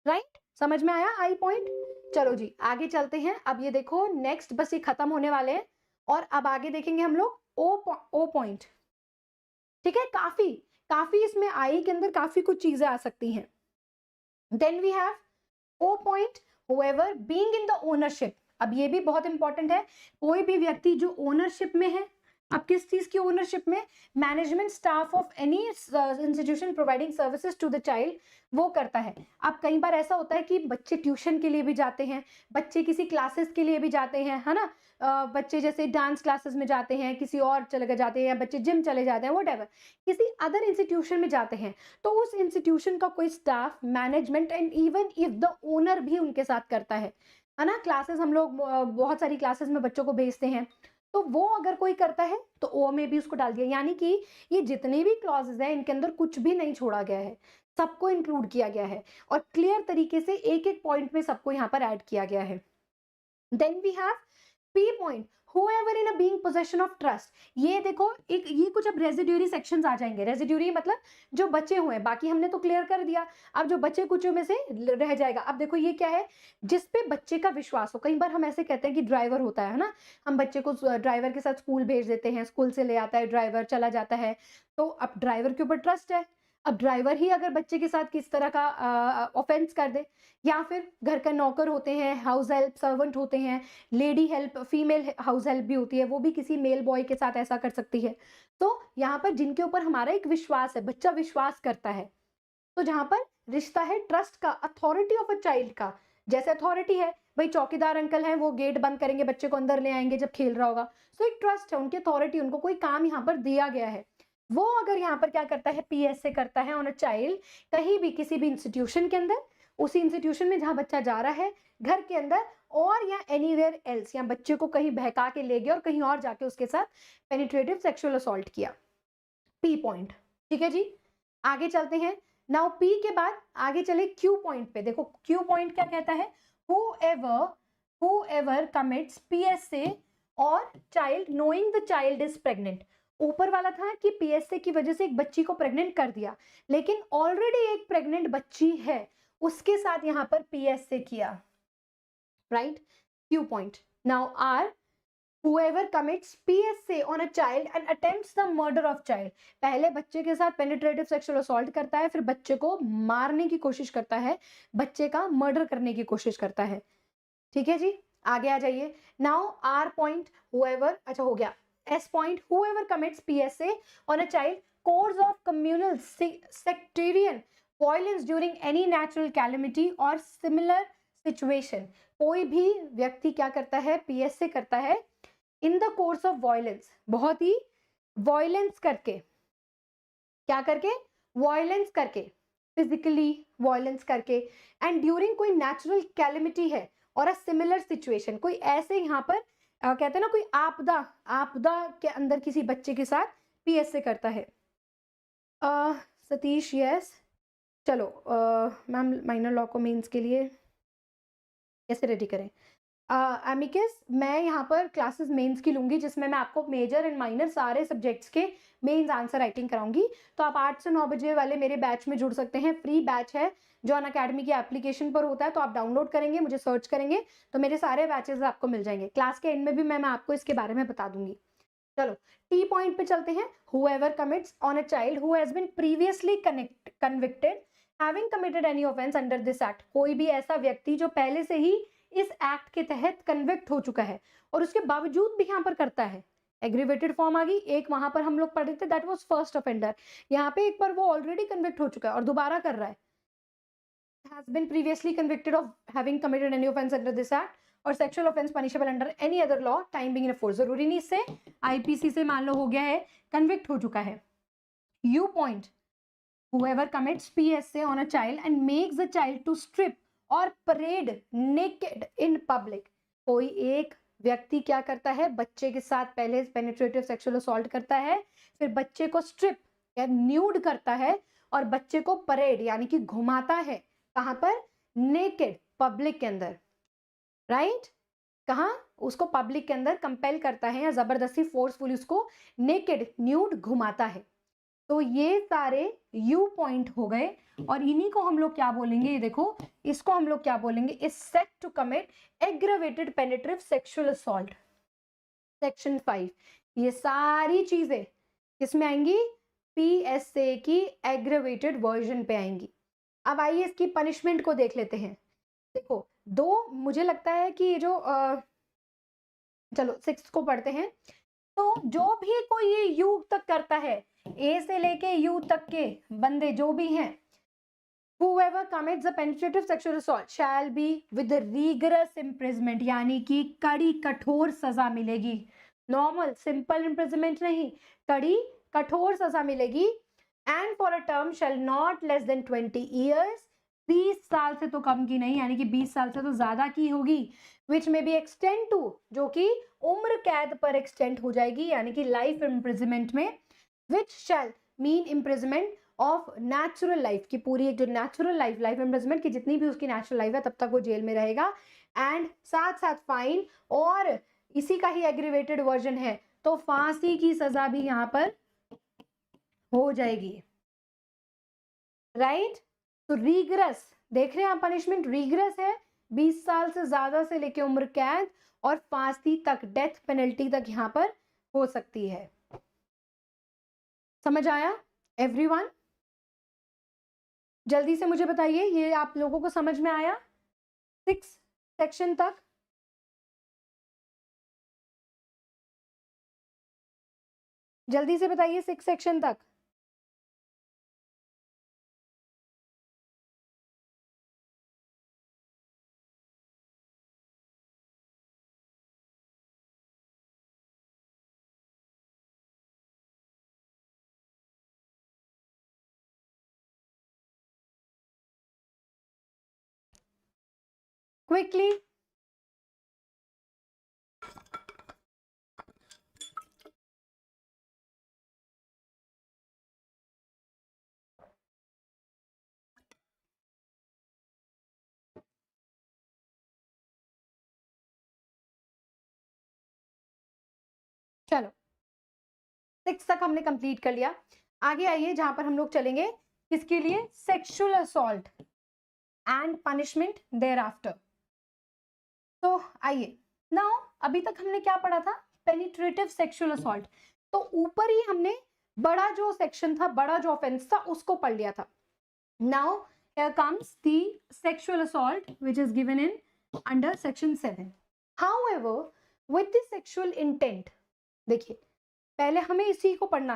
राइट, समझ में आया आई पॉइंट? चलो जी आगे चलते हैं। अब ये देखो नेक्स्ट बस ये खत्म होने वाले हैं और अब आगे देखेंगे हम लोग ओ पॉइंट। ठीक है, काफी काफी इसमें आई के अंदर काफी कुछ चीजें आ सकती हैं। Then we have O point, whoever being in the ownership। अब ये भी बहुत इंपॉर्टेंट है, कोई भी व्यक्ति जो ओनरशिप में है। अब किस चीज की ओनरशिप में? Management staff of any institution providing services to the child, वो करता है। अब कई बार ऐसा होता है कि बच्चे ट्यूशन के लिए भी जाते हैं, बच्चे किसी क्लासेस के लिए भी जाते हैं, है ना, बच्चे जैसे डांस क्लासेस में जाते हैं, किसी और चले जाते हैं, या बच्चे जिम चले जाते हैं, व्हाटएवर किसी अदर इंस्टीट्यूशन में जाते हैं, तो उस इंस्टीट्यूशन का कोई staff, management and even if the owner भी उनके साथ करता है ना। क्लासेस हम लोग बहुत सारी क्लासेस में बच्चों को भेजते हैं, तो वो अगर कोई करता है तो ओ में भी उसको डाल दिया। यानी कि ये जितने भी क्लॉजेज हैं इनके अंदर कुछ भी नहीं छोड़ा गया है, सबको इंक्लूड किया गया है और क्लियर तरीके से एक एक पॉइंट में सबको यहाँ पर ऐड किया गया है। Then we have P point, whoever in a being possession of trust। ये देखो एक ये कुछ अब रेजिड्यूरी सेक्शंस आ जाएंगे। रेजिड्यूरी मतलब जो बचे हुए हैं, बाकी हमने तो क्लियर कर दिया, अब जो बचे कुछ में से रह जाएगा। अब देखो ये क्या है, जिस पे बच्चे का विश्वास हो। कई बार हम ऐसे कहते हैं कि ड्राइवर होता है ना, हम बच्चे को ड्राइवर के साथ स्कूल भेज देते हैं, स्कूल से ले आता है ड्राइवर, चला जाता है, तो अब ड्राइवर के ऊपर ट्रस्ट है। अब ड्राइवर ही अगर बच्चे के साथ किस तरह का ऑफेंस कर दे, या फिर घर का नौकर होते हैं, हाउस हेल्प सर्वेंट होते हैं, lady help, female house help भी होती है, वो भी किसी मेल बॉय के साथ ऐसा कर सकती है। तो यहाँ पर जिनके ऊपर हमारा एक विश्वास है, बच्चा विश्वास करता है, तो जहां पर रिश्ता है ट्रस्ट का, अथॉरिटी ऑफ अ चाइल्ड का। जैसे अथॉरिटी है, भाई चौकीदार अंकल हैं, वो गेट बंद करेंगे, बच्चे को अंदर ले आएंगे जब खेल रहा होगा, तो एक ट्रस्ट है, उनकी अथॉरिटी, उनको कोई काम यहाँ पर दिया गया है। वो अगर यहाँ पर क्या करता है, पीएसए करता है ऑन अ चाइल्ड, कहीं भी किसी भी इंस्टीट्यूशन के अंदर, उसी इंस्टीट्यूशन में जहां बच्चा जा रहा है, घर के अंदर और या एनीवेयर एल्स, या बच्चे को कहीं बहका के ले गया और कहीं और जाके उसके साथ पेनिट्रेटिव सेक्सुअल असॉल्ट किया, पी पॉइंट। ठीक है जी, आगे चलते हैं। नाउ पी के बाद आगे चले क्यू पॉइंट पे। देखो क्यू पॉइंट क्या कहता है, whoever commits PSA और child knowing the child is pregnant. ऊपर वाला था कि पीएसए की वजह से एक बच्ची को प्रेग्नेंट कर दिया, लेकिन ऑलरेडी एक प्रेग्नेंट बच्ची है, उसके साथ यहां पर पीएसए किया, right, Q point. Now R, whoever commits PSA on a child and attempts the murder of child। पहले बच्चे के साथ penetrative sexual assault करता है, फिर बच्चे को मारने की कोशिश करता है, बच्चे का मर्डर करने की कोशिश करता है। ठीक है जी, आगे आ जाइए। नाउ आर पॉइंट, whoever, अच्छा हो गया। S point, whoever commits PSA on a child cause of communal sectarian violence during any natural calamity or similar situation। कोई भी व्यक्ति क्या करता है, पीएसए करता है in the course of violence, बहुत ही वायलेंस करके, क्या करके, वायलेंस करके, फिजिकली वायलेंस करके, एंड ड्यूरिंग कोई नेचुरल कैलेमिटी है और अ सिमिलर सिचुएशन, कोई ऐसे यहाँ पर कहते हैं ना, कोई आपदा, आपदा के अंदर किसी बच्चे के साथ पीएसए करता है। सतीश यस, चलो मैम माइनर लॉ को मेंस के लिए कैसे रेडी करें? एमिकस मैं यहाँ पर क्लासेस मेंस की लूंगी, जिसमें मैं आपको मेजर एंड माइनर सारे सब्जेक्ट्स के मेंस आंसर राइटिंग कराऊंगी। तो आप 8 से 9 बजे वाले मेरे बैच में जुड़ सकते हैं, फ्री बैच है जो अनअकैडमी की एप्लीकेशन पर होता है, तो आप डाउनलोड करेंगे, मुझे सर्च करेंगे तो मेरे सारे बैचेस आपको मिल जाएंगे। क्लास के एंड में भी मैं आपको इसके बारे में बता दूंगी। चलो टी पॉइंट पे चलते हैं। whoever commits on a child who has been previously convicted having committed any offense under this act। कोई भी ऐसा व्यक्ति जो पहले से ही इस एक्ट के तहत कन्विक्ट हो चुका है और उसके बावजूद भी यहाँ पर करता है, एग्रीवेटेड फॉर्म आ गई। एक वहां पर हम लोग पढ़े थे, दैट वाज फर्स्ट ऑफेंडर। यहाँ पे एक बार वो ऑलरेडी कन्विक्ट हो चुका है और दोबारा कर रहा है, has been previously convicted of having committed any offense under this act और sexual offence punishable under any other law time being in force. जरूरी नहीं इससे आईपीसी से मान लो हो गया है, कन्विक्ट हो चुका है। You point, whoever commits PSA on a child and makes the child to strip और parade naked in public। कोई एक व्यक्ति क्या करता है, बच्चे के साथ पहले पेनिट्रेटिव सेक्सुअल असॉल्ट करता है, फिर बच्चे को स्ट्रिप या न्यूड करता है और बच्चे को परेड यानी कि घुमाता है, कहां पर, नेकेड, पब्लिक के अंदर, राइट, कहां, उसको पब्लिक के अंदर कंपेल करता है या जबरदस्ती फोर्सफुली उसको नेकेड न्यूड घुमाता है। तो ये सारे यू पॉइंट हो गए और इन्हीं को हम लोग क्या बोलेंगे, ये देखो इसको हम लोग क्या बोलेंगे, is said to commit aggravated penetrative sexual assault. Section 5 ये सारी चीजें किसमें आएंगी, पीएसए की एग्रेवेटेड वर्जन पे आएंगी। अब आइए इसकी पनिशमेंट को देख लेते हैं। देखो दो, मुझे लगता है कि ये जो चलो 6 को पढ़ते हैं। तो जो भी कोई ये यू तक करता है, ए से लेके यू तक के बंदे जो भी हैं, whoever commits a penetrative sexual assault shall be with rigorous imprisonment, यानी कि कड़ी कठोर सजा मिलेगी। नॉर्मल सिंपल इम्प्रिजनमेंट नहीं, कड़ी कठोर सजा मिलेगी। And for a term shall not less than 20 years, 20 साल से तो कम की नहीं, यानी कि 20 साल से तो ज्यादा की होगी। विच में बी एक्सटेंड टू, जो कि उम्र कैद पर एक्सटेंड हो जाएगी, यानी कि लाइफ इम्प्रिजनमेंट में। Which shall mean imprisonment of natural life, की पूरी एक जो नेचुरल लाइफ, लाइफ इम्प्रिजनमेंट की जितनी भी उसकी नेचुरल लाइफ है तब तक वो जेल में रहेगा। एंड साथ साथ फाइन, और इसी का ही एग्रीवेटेड वर्जन है तो फांसी की सजा भी यहां पर हो जाएगी। राइट, तो रीग्रेस देख रहे हैं आप, पनिशमेंट रीग्रेस है, 20 साल से ज्यादा से लेके उम्र कैद और फांसी तक, डेथ पेनल्टी तक यहां पर हो सकती है। समझ आया एवरीवन? जल्दी से मुझे बताइए, ये आप लोगों को समझ में आया 6 सेक्शन तक? जल्दी से बताइए 6 सेक्शन तक। क्विकली चलो 6 तक हमने कंप्लीट कर लिया। आगे आइए जहां पर हम लोग चलेंगे किसके लिए, sexual assault and punishment thereafter. तो आइए नाउ, अभी तक हमने क्या पढ़ा था, पेनिट्रेटिव सेक्सुअल असॉल्ट। तो ऊपर ही हमने बड़ा जो सेक्शन था, बड़ा जो ऑफेंस था उसको पढ़ लिया था। Now here comes the sexual assault which is given in under section 7. However, with the sexual intent, देखिए पहले हमें इसी को पढ़ना,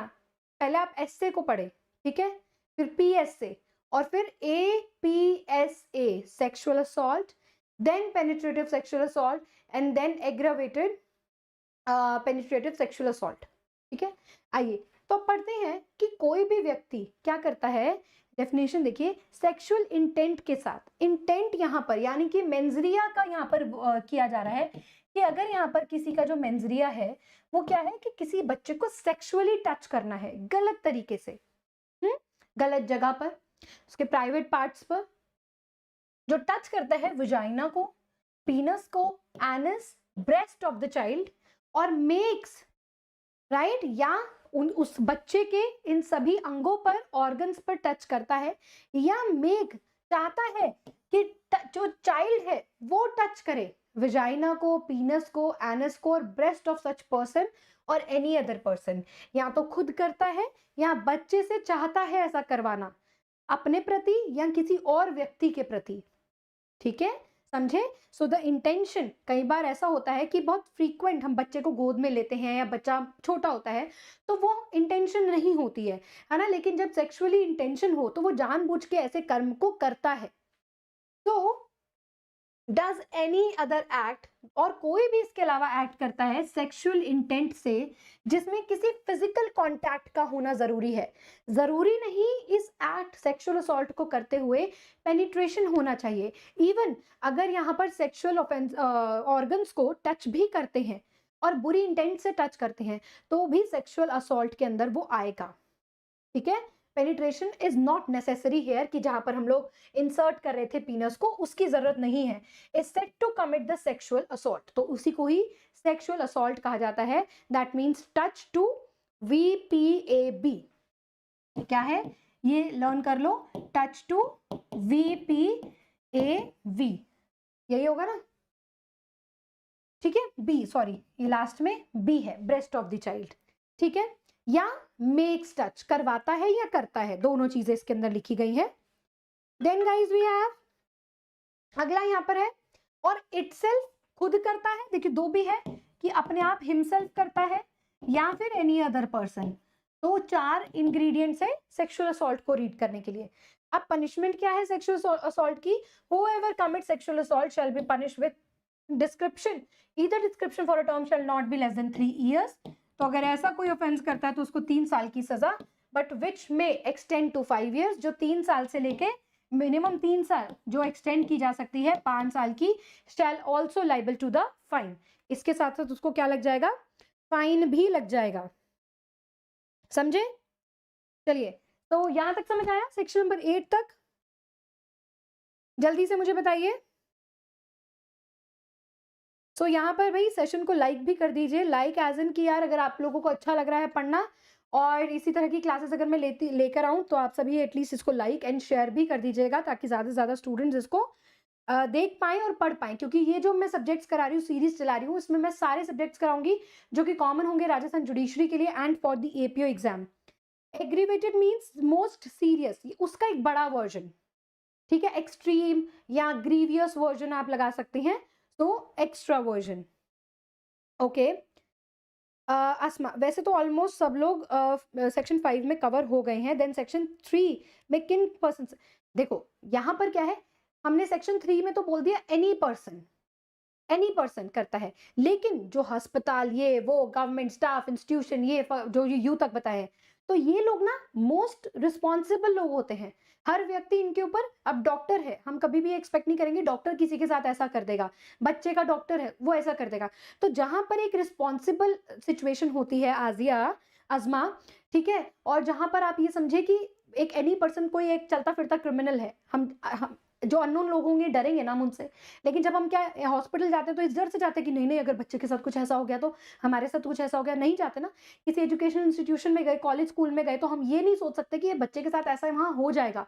पहले आप एसए को पढ़े, ठीक है, फिर पीएसए और फिर APSA sexual assault, then penetrative sexual assault and then aggravated penetrative sexual assault. ठीक है, आइए तो पढ़ते हैं कि कोई भी व्यक्ति क्या करता है। डेफिनेशन देखिए, सेक्सुअल इंटेंट के साथ, इंटेंट यहाँ पर यानी कि मेंजरिया का यहाँ पर किया जा रहा है कि अगर यहाँ पर किसी का जो मेंजरिया है वो क्या है कि किसी बच्चे को सेक्सुअली टच करना है गलत तरीके से, गलत जगह पर, उसके प्राइवेट पार्ट्स पर, जो टच करता है विजाइना को, पीनस को, anus, breast of the child और मेक्स राइट, या उस बच्चे के इन सभी अंगों पर, ऑर्गन्स पर टच करता है, या मेक चाहता है कि जो चाइल्ड है वो टच करे विजाइना को, पीनस को, एनस को और ब्रेस्ट ऑफ सच पर्सन और एनी अदर पर्सन, या तो खुद करता है या बच्चे से चाहता है ऐसा करवाना, अपने प्रति या किसी और व्यक्ति के प्रति। ठीक है, समझे? सो द इंटेंशन, कई बार ऐसा होता है कि बहुत फ्रीक्वेंट हम बच्चे को गोद में लेते हैं या बच्चा छोटा होता है तो वो इंटेंशन नहीं होती है ना, लेकिन जब सेक्सुअली इंटेंशन हो तो वो जानबूझ के ऐसे कर्म को करता है। तो डज एनी अदर एक्ट, और कोई भी इसके अलावा एक्ट करता है सेक्सुअल इंटेंट से जिसमें किसी फिजिकल कांटेक्ट का होना जरूरी है, जरूरी नहीं इस एक्ट सेक्सुअल असॉल्ट को करते हुए पेनिट्रेशन होना चाहिए। इवन अगर यहाँ पर सेक्सुअल ऑफेंस ऑर्गन्स को टच भी करते हैं और बुरी इंटेंट से टच करते हैं तो भी सेक्सुअल असॉल्ट के अंदर वो आएगा। ठीक है, penetration is not necessary here कि जहां पर हम लोग इंसर्ट कर रहे थे पीनस को, उसकी जरूरत नहीं है। Is said to commit the sexual assault, तो उसी को ही सेक्सुअल असॉल्ट कहा जाता है। That means touch to VPAB। क्या है ये लर्न कर लो, टच टू VPAV, यही होगा ना, ठीक है, बी, सॉरी ये लास्ट में बी है, ब्रेस्ट ऑफ द चाइल्ड, ठीक है, या मेक्स टच, करवाता है या करता है, दोनों चीजें इसके अंदर लिखी गई है। देन गाइज वी हैव अगला यहां पर है, और इटसेल्फ खुद करता है, देखिए दो भी है कि अपने आप हिमसेल्फ करता है या फिर एनी अदर पर्सन, तो 4 इंग्रेडिएंट्स है सेक्सुअल असॉल्ट को रीड करने के लिए। अब पनिशमेंट क्या है सेक्सुअल असॉल्ट की, whoever commits sexual assault shall be punished with description, either description for a term shall not be less than 3 years, तो अगर ऐसा कोई ऑफेंस करता है तो उसको 3 साल की सजा, बट विच में एक्सटेंड टू 5 years, जो 3 साल से लेके मिनिमम 3 साल जो एक्सटेंड की जा सकती है 5 साल की, shall also liable to the fine, इसके साथ साथ उसको क्या लग जाएगा, फाइन भी लग जाएगा, समझे। चलिए तो यहां तक समझ आया सेक्शन नंबर 8 तक, जल्दी से मुझे बताइए। सो यहाँ पर भाई सेशन को लाइक भी कर दीजिए, लाइक एज इन कि यार अगर आप लोगों को अच्छा लग रहा है पढ़ना और इसी तरह की क्लासेस अगर मैं लेकर आऊँ तो आप सभी एटलीस्ट इसको लाइक एंड शेयर भी कर दीजिएगा, ताकि ज़्यादा से ज़्यादा स्टूडेंट्स इसको देख पाएं और पढ़ पाएं, क्योंकि ये जो मैं सब्जेक्ट्स करा रही हूँ, सीरीज चला रही हूँ, इसमें मैं सारे सब्जेक्ट्स कराऊंगी जो कि कॉमन होंगे राजस्थान जुडिशरी के लिए and for the APO exam. Aggravated means most serious, उसका एक बड़ा वर्जन, ठीक है, एक्सट्रीम या ग्रीवियस वर्जन आप लगा सकते हैं, तो एक्स्ट्रा वर्जन, ओके। अस्मा, वैसे तो ऑलमोस्ट सब लोग सेक्शन 5 में कवर हो गए हैं। देन सेक्शन 3 में किन पर्सन, देखो यहाँ पर क्या है, हमने सेक्शन 3 में तो बोल दिया एनी पर्सन करता है, लेकिन जो अस्पताल ये वो गवर्नमेंट स्टाफ इंस्टीट्यूशन ये जो यू तक बताए, तो ये लोग ना मोस्ट रिस्पॉन्सिबल लोग होते हैं, हर व्यक्ति इनके ऊपर, अब डॉक्टर है, हम कभी भी एक्सपेक्ट नहीं करेंगे डॉक्टर किसी के साथ ऐसा कर देगा, बच्चे का डॉक्टर है वो ऐसा कर देगा, तो जहां पर एक रिस्पॉन्सिबल सिचुएशन होती है आजिया, अजमा, ठीक है, और जहां पर आप ये समझे कि एक एनी पर्सन कोई एक चलता फिरता क्रिमिनल है, हम जो अननोन लोग होंगे डरेंगे ना उनसे, लेकिन जब हम क्या हॉस्पिटल जाते हैं तो इस डर से जाते हैं कि नहीं नहीं अगर बच्चे के साथ कुछ ऐसा हो गया तो हमारे साथ कुछ ऐसा हो गया, नहीं जाते ना, किसी एजुकेशन इंस्टीट्यूशन में गए, कॉलेज स्कूल में गए, तो हम ये नहीं सोच सकते कि ये बच्चे के साथ ऐसा वहां हो जाएगा।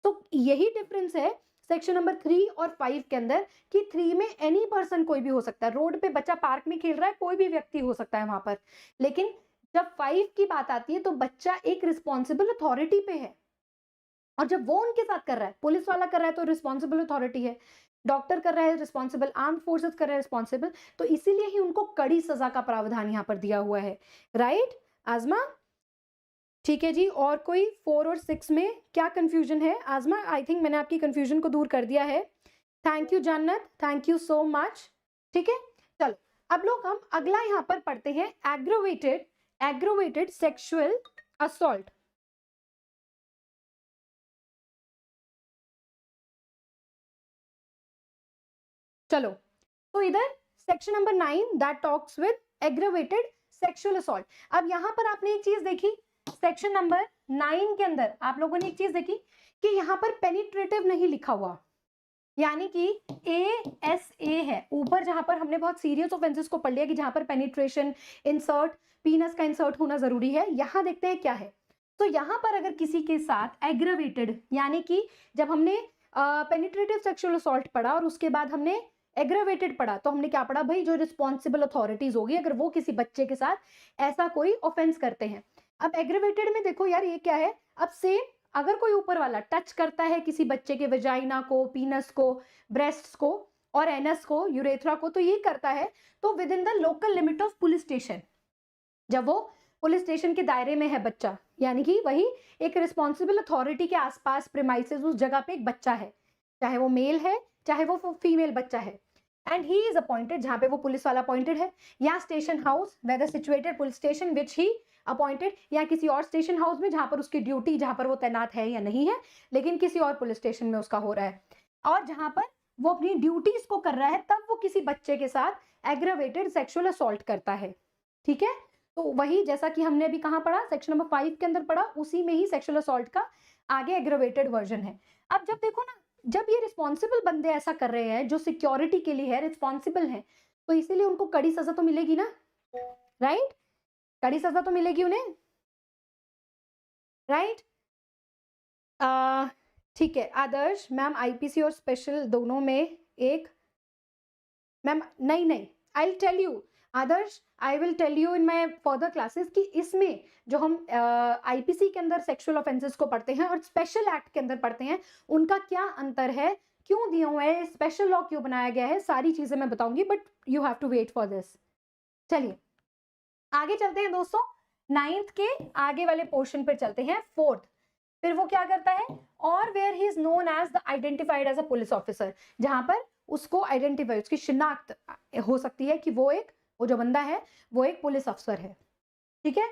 तो यही डिफरेंस है सेक्शन नंबर 3 और 5 के अंदर, कि 3 में एनी पर्सन कोई भी हो सकता है, रोड पे बच्चा पार्क में खेल रहा है कोई भी व्यक्ति हो सकता है वहां पर, लेकिन जब 5 की बात आती है तो बच्चा एक रिस्पॉन्सिबल अथॉरिटी पे है, और जब वो उनके साथ कर रहा है, पुलिस वाला कर रहा है तो रिस्पॉन्सिबल अथॉरिटी है, डॉक्टर कर रहा है रिस्पॉन्सिबल, आर्म फोर्सेस कर रहा है रिस्पॉन्सिबल, तो इसीलिए ही उनको कड़ी सजा का प्रावधान यहाँ पर दिया हुआ है, राइट आजमा, ठीक है जी। और कोई 4 और 6 में क्या कंफ्यूजन है आजमा, आई थिंक मैंने आपकी कंफ्यूजन को दूर कर दिया है, थैंक यू जन्नत, थैंक यू सो मच, ठीक है। चलो अब लोग हम अगला यहाँ पर पढ़ते हैं, एग्रोवेटेड सेक्सुअल असॉल्ट। चलो तो इधर section number 9 that talks with aggravated sexual assault. अब यहाँ पर आपने एक चीज देखी, सेक्शन नंबर 9 के अंदर आप लोगों ने एक चीज देखी कि यहाँ पर पेनिट्रेटिव नहीं लिखा हुआ, यानी कि ASA है ऊपर, जहां पर हमने बहुत सीरियस ऑफेंसेस को पढ़ लिया कि जहां पर पेनिट्रेशन, इंसर्ट, पीनस का इंसर्ट होना जरूरी है। यहाँ देखते हैं क्या है, तो यहाँ पर अगर किसी के साथ एग्रेवेटेड, यानी कि जब हमने पेनिट्रेटिव सेक्सुअल असॉल्ट पढ़ा और उसके बाद हमने एग्रेवेटेड पढ़ा, तो हमने क्या पढ़ा भाई, जो रिस्पॉन्सिबल अथॉरिटीज होगी अगर वो किसी बच्चे के साथ ऐसा कोई ऑफेंस करते हैं। अब एग्रेवेटेड में देखो यार ये क्या है, अब सेम अगर कोई ऊपर वाला टच करता है किसी बच्चे के वेजाइना को, पीनस को, ब्रेस्ट्स को और एनस को, यूरेथ्रा को, तो ये करता है तो with in the local limit of police station, जब वो पुलिस स्टेशन के दायरे में है बच्चा, यानी कि वही एक रिस्पॉन्सिबल अथॉरिटी के आसपास प्रेमाइसेस उस जगह पे एक बच्चा है, चाहे वो मेल है चाहे वो फीमेल बच्चा है, एंड ही इज अपॉइंटेड, जहां पे वो पुलिस वाला अपॉइंटेड है, या station house whether situated police station which he appointed, या किसी और स्टेशन हाउस में जहां पर उसकी ड्यूटी, जहां पर वो तैनात है या नहीं है, लेकिन किसी और पुलिस स्टेशन में उसका हो रहा है, और जहां पर वो अपनी ड्यूटीज को कर रहा है तब वो किसी बच्चे के साथ एग्रेवेटेड सेक्सुअल असॉल्ट करता है, ठीक है। तो वही जैसा कि हमने अभी कहां पढ़ा, सेक्शन नंबर 5 के अंदर पढ़ा, उसी में ही सेक्सुअल असॉल्ट का आगे एग्रेवेटेड वर्जन है। अब जब देखो ना, जब ये रिस्पॉन्सिबल बंदे ऐसा कर रहे हैं जो सिक्योरिटी के लिए है, रिस्पॉन्सिबल है, तो इसीलिए उनको कड़ी सजा तो मिलेगी ना, राइट, कड़ी सजा तो मिलेगी उन्हें, राइट। ठीक है आदर्श मैम, आईपीसी और स्पेशल दोनों में एक मैम नहीं, I will tell you Adarsh, I will tell you in my further classes कि इसमें जो हम आईपीसी के अंदर सेक्सुअल ऑफेंसेस को पढ़ते हैं और स्पेशल एक्ट के अंदर पढ़ते हैं उनका क्या अंतर है, क्यों दिया हुआ है, स्पेशल लॉ क्यों बनाया गया है, सारी चीजें मैं बताऊंगी, but you have to wait for this. चलिए आगे चलते हैं दोस्तों, 9th के आगे वाले पोर्शन पर चलते हैं, 4th। फिर वो क्या करता है, और where he is known as the identified as a police officer, जहां पर उसको आइडेंटिफाई, उसकी शिनाख्त हो सकती है कि वो जो बंदा है वो एक पुलिस अफसर है, ठीक है।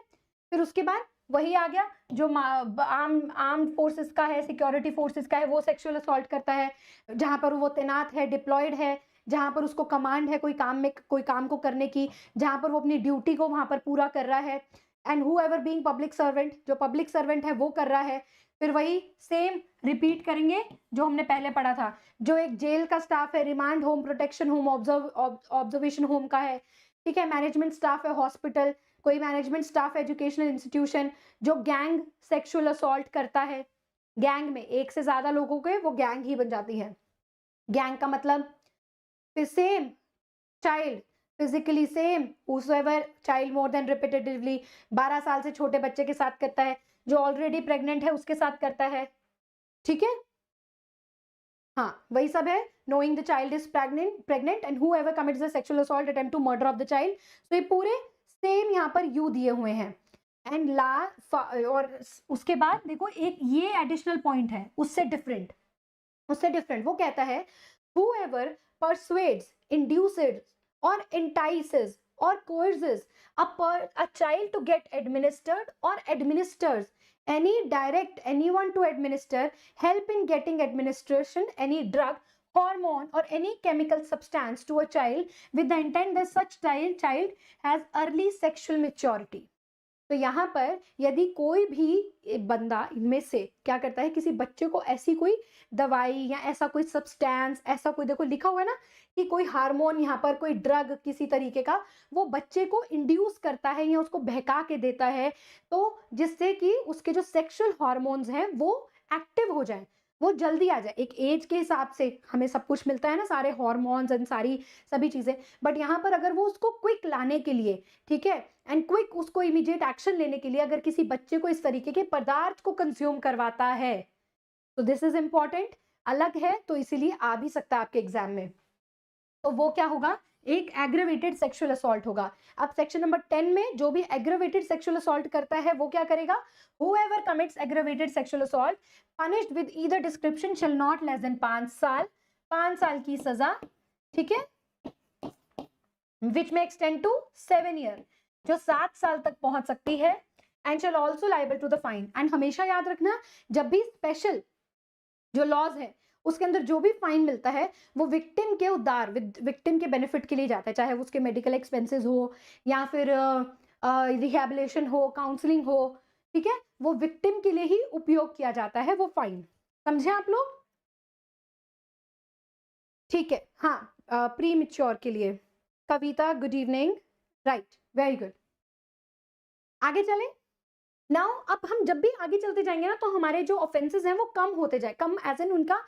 फिर उसके बाद वही आ गया जो आर्म फोर्सेस का है, सिक्योरिटी फोर्सेस का है, वो सेक्सुअल असॉल्ट करता है, जहां पर वो तैनात है, डिप्लॉयड है, जहां पर उसको कमांड है कोई काम को करने की, जहां पर वो अपनी ड्यूटी को वहां पर पूरा कर रहा है, and whoever being public servant, जो पब्लिक सर्वेंट है वो कर रहा है। फिर वही सेम रिपीट करेंगे जो हमने पहले पढ़ा था, जो एक जेल का स्टाफ है, remand home, protection home, observation home का है, ठीक है, मैनेजमेंट स्टाफ है हॉस्पिटल, कोई मैनेजमेंट स्टाफ एजुकेशनल इंस्टीट्यूशन, जो गैंग सेक्सुअल असॉल्ट करता है, गैंग में एक से ज्यादा लोगों के वो गैंग ही बन जाती है। गैंग का मतलब same child, physically same, whosoever child more than repetitively, 12 साल से छोटे बच्चे के साथ करता है, जो ऑलरेडी प्रेग्नेंट है उसके साथ करता है, ठीक है, हाँ वही सब है। knowing the child is pregnant and whoever commits the sexual assault, attempt to murder of the child, तो ये पूरे सेम यहाँ पर यू दिए हुए हैं। एंड और उसके बाद देखो एक ये एडिशनल पॉइंट है उससे डिफरेंट, वो कहता है whoever persuades, induces or entices or coerces a child to get administered or administers any direct anyone to administer, help in getting administration any drug, hormone or any chemical substance to a child with the intent that such child has early sexual maturity। तो यहाँ पर यदि कोई भी बंदा इनमें से क्या करता है, किसी बच्चे को ऐसी कोई दवाई या ऐसा कोई सब्सटेंस, ऐसा कोई, देखो लिखा हुआ है ना कि कोई हार्मोन, यहाँ पर कोई ड्रग किसी तरीके का वो बच्चे को इंड्यूस करता है या उसको बहका के देता है, तो जिससे कि उसके जो सेक्सुअल हार्मोन्स हैं वो एक्टिव हो जाए, वो जल्दी आ जाए। एक एज के हिसाब से हमें सब कुछ मिलता है ना, सारे हार्मोन्स एंड सभी चीजें, बट यहाँ पर अगर वो उसको क्विक लाने के लिए, ठीक है, एंड क्विक उसको इमीडिएट एक्शन लेने के लिए अगर किसी बच्चे को इस तरीके के पदार्थ को कंज्यूम करवाता है, तो दिस इज इंपॉर्टेंट, अलग है तो इसीलिए आ भी सकता है आपके एग्जाम में। तो वो क्या होगा, एक एग्रेवेटेड सेक्सुअल असॉल्ट होगा। अब सेक्शन नंबर 10 में जो भी एग्रेवेटेड सेक्सुअल असॉल्ट करता है वो क्या करेगा, whoever commits aggravated sexual assault punished with either description shall not less than 5 साल की सजा, ठीक है, which may extend to 7 years, जो 7 साल तक पहुंच सकती है, and shall also liable to the fine। And हमेशा याद रखना जब भी स्पेशल जो लॉज है उसके अंदर जो भी फाइन मिलता है वो विक्टिम के उद्धार, विक्टिम के बेनिफिट के लिए जाता है, चाहे उसके मेडिकल एक्सपेंसेस हो या फिर रिहैबिलिटेशन हो, काउंसलिंग हो, ठीक है, वो विक्टिम के लिए ही उपयोग किया जाता है वो फाइन, समझे आप लोग, ठीक है, हाँ प्री मैच्योर के लिए। Kavita good evening, right, very good, आगे चलें। नाउ अब हम जब भी आगे चलते जाएंगे ना तो हमारे जो ऑफेंसेस हैं वो कम होते जाए, कम एज एन उनका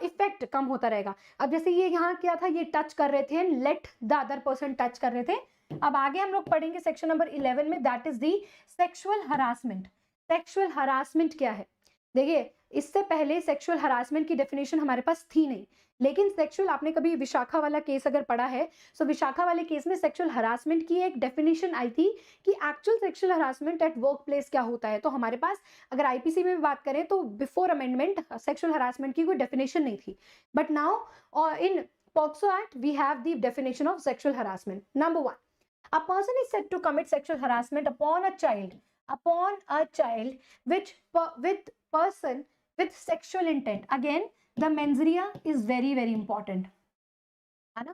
इफेक्ट कम होता रहेगा। अब जैसे ये यहाँ क्या था, ये टच कर रहे थे, let the other person touch कर रहे थे। अब आगे हम लोग पढ़ेंगे सेक्शन नंबर 11 में, that is the sexual harassment. Sexual harassment क्या है, देखिए इससे पहले सेक्सुअल हरासमेंट की डेफिनेशन हमारे पास थी नहीं, लेकिन सेक्सुअल, आपने कभी विशाखा वाला केस अगर पढ़ा है, सो विशाखा वाले केस में सेक्सुअल हरासमेंट की एक डेफिनेशन आई थी कि actual sexual harassment at work place क्या होता है। तो हमारे पास अगर आईपीसी में भी बात करें तो बिफोर अमेंडमेंट सेक्सुअल हरासमेंट की कोई डेफिनेशन नहीं थी, but now in POCSO act we have the definition of sexual harassment. Number 1, a person is said to commit sexual harassment upon a child with person with sexual intent। again the mens rea is very very important, है ना।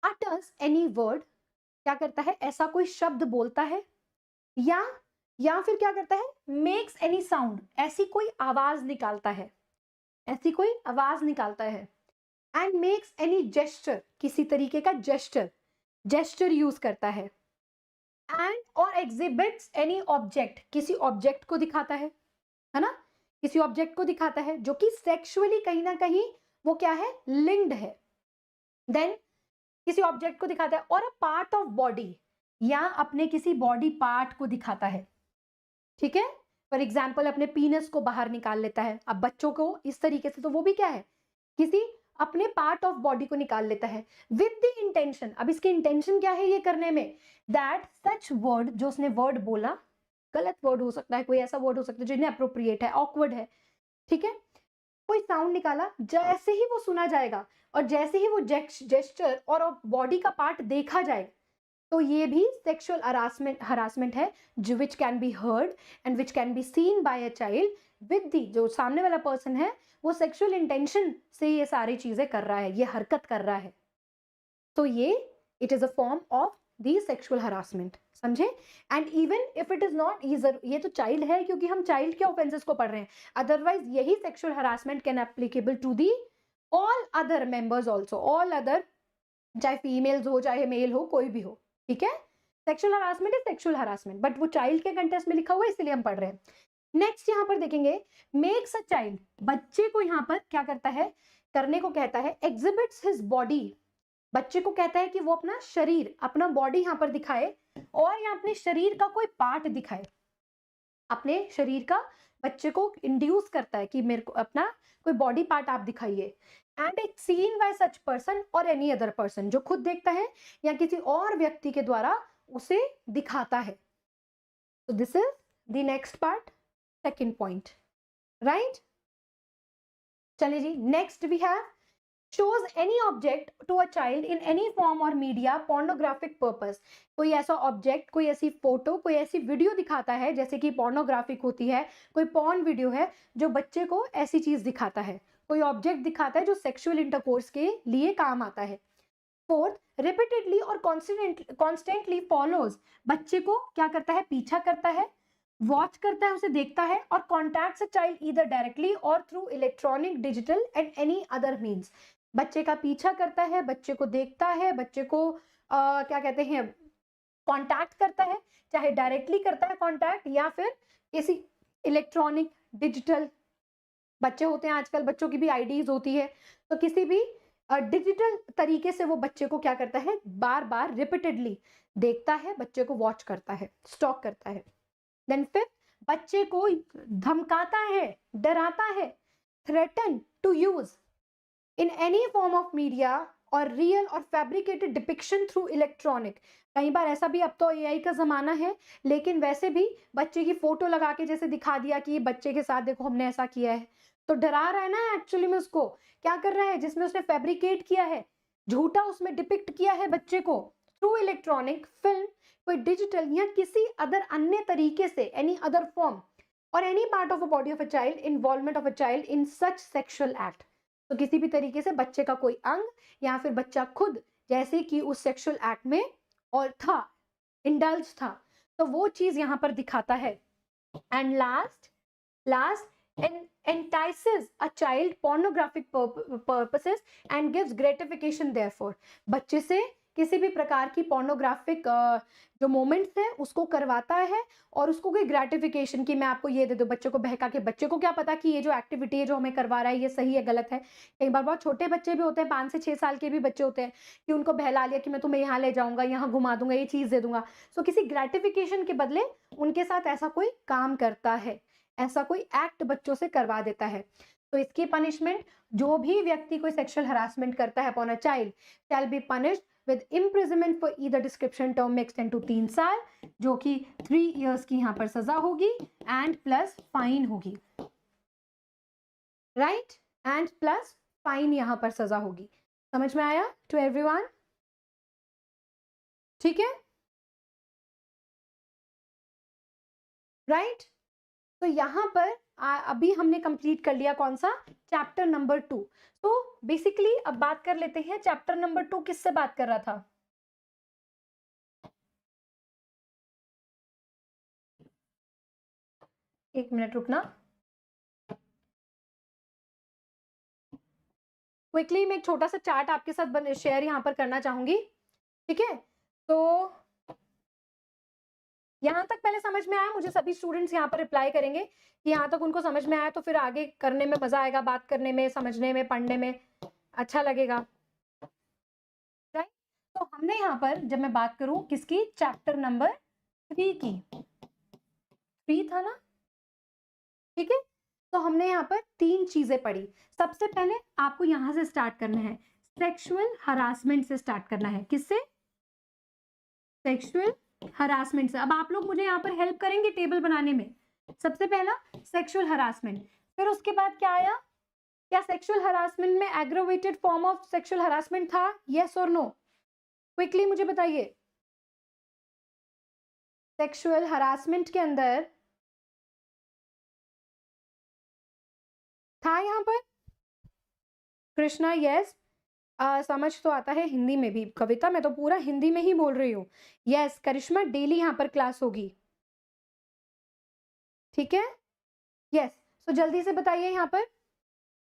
utters any word, क्या करता है, ऐसा कोई शब्द बोलता है, या फिर क्या करता है, makes any sound, ऐसी कोई आवाज निकालता है, and makes any gesture, किसी तरीके का जेस्चर यूज करता है, एंड और exhibits any object, किसी ऑब्जेक्ट को दिखाता है ना, किसी ऑब्जेक्ट को दिखाता है जो कि सेक्सुअली कहीं ना कहीं वो क्या है, लिंक्ड है। देन किसी ऑब्जेक्ट को दिखाता है, और अ पार्ट ऑफ बॉडी, या अपने किसी बॉडी पार्ट को दिखाता है, ठीक है। फॉर एग्जाम्पल अपने पीनस को बाहर निकाल लेता है। अब बच्चों को इस तरीके से, तो वो भी क्या है, किसी अपने पार्ट ऑफ बॉडी को निकाल लेता है विद द इंटेंशन। अब इसकी इंटेंशन क्या है ये करने में, दैट सच वर्ड, जो उसने वर्ड बोला, गलत वर्ड हो सकता है, कोई ऐसा वर्ड हो सकता है जो इनअप्रोप्रिएट है, ऑकवर्ड है, ठीक है, कोई साउंड निकाला, जैसे ही वो सुना जाएगा और जैसे ही वो जेस्चर और बॉडी का पार्ट देखा जाएगा, तो ये भी सेक्सुअल हरासमेंट है, जो which can be heard and which can be seen by a child with the, जो सामने वाला पर्सन है वो सेक्सुअल इंटेंशन से ये सारी चीजें कर रहा है, ये हरकत कर रहा है, तो ये it is a form of the sexual harassment, समझे। And even if it is not, ये तो चाइल्ड है क्योंकि हम चाइल्ड के ऑफेंसेस को पढ़ रहे हैं, अदरवाइज यही sexual harassment can applicable to the all other members also, all other, चाहे फीमेल्स हो चाहे मेल हो, कोई भी हो, ठीक है। Sexual harassment is sexual harassment, but वो चाइल्ड के कंटेक्स्ट में लिखा हुआ है इसलिए हम पढ़ रहे हैं। नेक्स्ट यहाँ पर देखेंगे, मेक्स अ चाइल्ड, बच्चे को यहाँ पर क्या करता है, करने को कहता है, एग्जिबिट्स हिज बॉडी, बच्चे को कहता है कि वो अपना शरीर, अपना बॉडी यहाँ पर दिखाए, और यहाँ अपने शरीर का कोई पार्ट दिखाए, अपने शरीर का बच्चे को इंड्यूस करता है कि मेरे को अपना कोई बॉडी पार्ट आप दिखाइए, and it's seen bye such person और एनी अदर पर्सन, जो खुद देखता है या किसी और व्यक्ति के द्वारा उसे दिखाता है। तो this is the next part, second point, right. चलिए जी, next we have shows any object to a child in any form or media pornographic purpose, कोई ऐसा ऑब्जेक्ट, कोई ऐसी फोटो, कोई ऐसी वीडियो दिखाता है जैसे कि पोर्नोग्राफिक होती है, कोई पॉर्न वीडियो है जो बच्चे को ऐसी चीज दिखाता है, कोई ऑब्जेक्ट दिखाता है जो सेक्सुअल इंटरकोर्स के लिए काम आता है। फोर्थ, रिपीटेडली और कॉन्स्टेंटली फॉलोज, बच्चे को क्या करता है, पीछा करता है, वॉच करता है, उसे देखता है, और contacts a child either directly और through electronic, digital and any other means, बच्चे का पीछा करता है, बच्चे को देखता है, बच्चे को क्या कहते हैं, कांटेक्ट करता है, चाहे डायरेक्टली करता है कांटेक्ट या फिर किसी इलेक्ट्रॉनिक, डिजिटल, बच्चे होते हैं आजकल, बच्चों की भी आईडीज होती है, तो किसी भी डिजिटल तरीके से वो बच्चे को क्या करता है, बार बार रिपीटेडली देखता है, बच्चे को वॉच करता है, स्टॉक करता है। देन फिफ्थ, बच्चे को धमकाता है, डराता है, threaten to use in any form of media or real or fabricated depiction through electronic, कई बार ऐसा भी, अब तो एआई का जमाना है, लेकिन वैसे भी बच्चे की फोटो लगा के जैसे दिखा दिया कि बच्चे के साथ देखो हमने ऐसा किया है, तो डरा रहा है ना, एक्चुअली में उसको क्या कर रहा है, जिसमें उसने फैब्रिकेट किया है, झूठा उसमें डिपिक्ट किया है बच्चे को, थ्रू इलेक्ट्रॉनिक, फिल्म, कोई डिजिटल या किसी अदर अन्य तरीके से, एनी अदर फॉर्म और any part of a body of a child, involvement of a child in such sexual act, तो किसी भी तरीके से बच्चे का कोई अंग या फिर बच्चा खुद जैसे कि उस सेक्सुअल एक्ट में और था, इंडल्ज था, तो वो चीज यहां पर दिखाता है। And last entices a child pornographic purposes and gives gratification therefore, बच्चे से किसी भी प्रकार की पोर्नोग्राफिक जो मोमेंट्स है उसको करवाता है और उसको कोई ग्रेटिफिकेशन की मैं आपको ये दे दूं, बच्चे को बहका के, बच्चे को क्या पता कि ये जो एक्टिविटी है जो हमें करवा रहा है ये सही है गलत है, कई बार बहुत छोटे बच्चे भी होते हैं, 5 से 6 साल के भी बच्चे होते हैं, कि उनको बहला लिया कि मैं तुम्हें यहाँ ले जाऊंगा, यहाँ घुमा दूंगा, ये चीज दे दूंगा, सो किसी ग्रेटिफिकेशन के बदले उनके साथ ऐसा कोई काम करता है, ऐसा कोई एक्ट बच्चों से करवा देता है। तो इसकी पनिशमेंट, जो भी व्यक्ति कोई सेक्सुअल हरासमेंट करता है upon a child shall be punished with imprisonment for either description term में एक्सटेंड टू 3 साल, जो कि 3 इयर्स की यहाँ पर सजा होगी एंड प्लस फाइन होगी, राइट, एंड प्लस फाइन यहाँ पर सजा होगी। समझ में आया टू एवरीवन? ठीक है, राइट। तो यहाँ पर अभी हमने कंप्लीट कर लिया कौन सा, चैप्टर नंबर 2। तो बेसिकली अब बात कर लेते हैं चैप्टर नंबर 2 किससे बात कर रहा था, एक मिनट रुकना, क्विकली मैं एक छोटा सा चार्ट आपके साथ शेयर यहाँ पर करना चाहूंगी, ठीक है। तो यहाँ तक पहले समझ में आया? मुझे सभी स्टूडेंट्स यहाँ पर रिप्लाई करेंगे कि यहाँ तक उनको समझ में आया, तो फिर आगे करने में मजा आएगा, बात करने में, समझने में, पढ़ने में अच्छा लगेगा, राइट? तो हमने यहाँ पर जब मैं बात करूं किसकी, चैप्टर नंबर 3 की, 3 था ना, ठीक है? तो हमने यहाँ पर 3 चीजें पढ़ी। सबसे पहले आपको यहाँ से स्टार्ट करना है, सेक्सुअल हरासमेंट से स्टार्ट करना है। किससे? सेक्सुअल हरासमेंट से। अब आप लोग मुझे यहाँ पर हेल्प करेंगे टेबल बनाने में। सबसे पहला सेक्सुअल हरासमेंट, फिर उसके बाद क्या आया? क्या सेक्सुअल हरासमेंट में एग्रोवेटेड फॉर्म ऑफ सेक्सुअल हरासमेंट था? यस और नो? क्विकली मुझे बताइए। सेक्सुअल हरासमेंट के अंदर था यहाँ पर? कृष्णा यस, समझ तो आता है हिंदी में भी। कविता मैं तो पूरा हिंदी में ही बोल रही हूँ। यस करिश्मा, डेली यहाँ पर क्लास होगी, ठीक है? यस, सो जल्दी से बताइए यहाँ पर।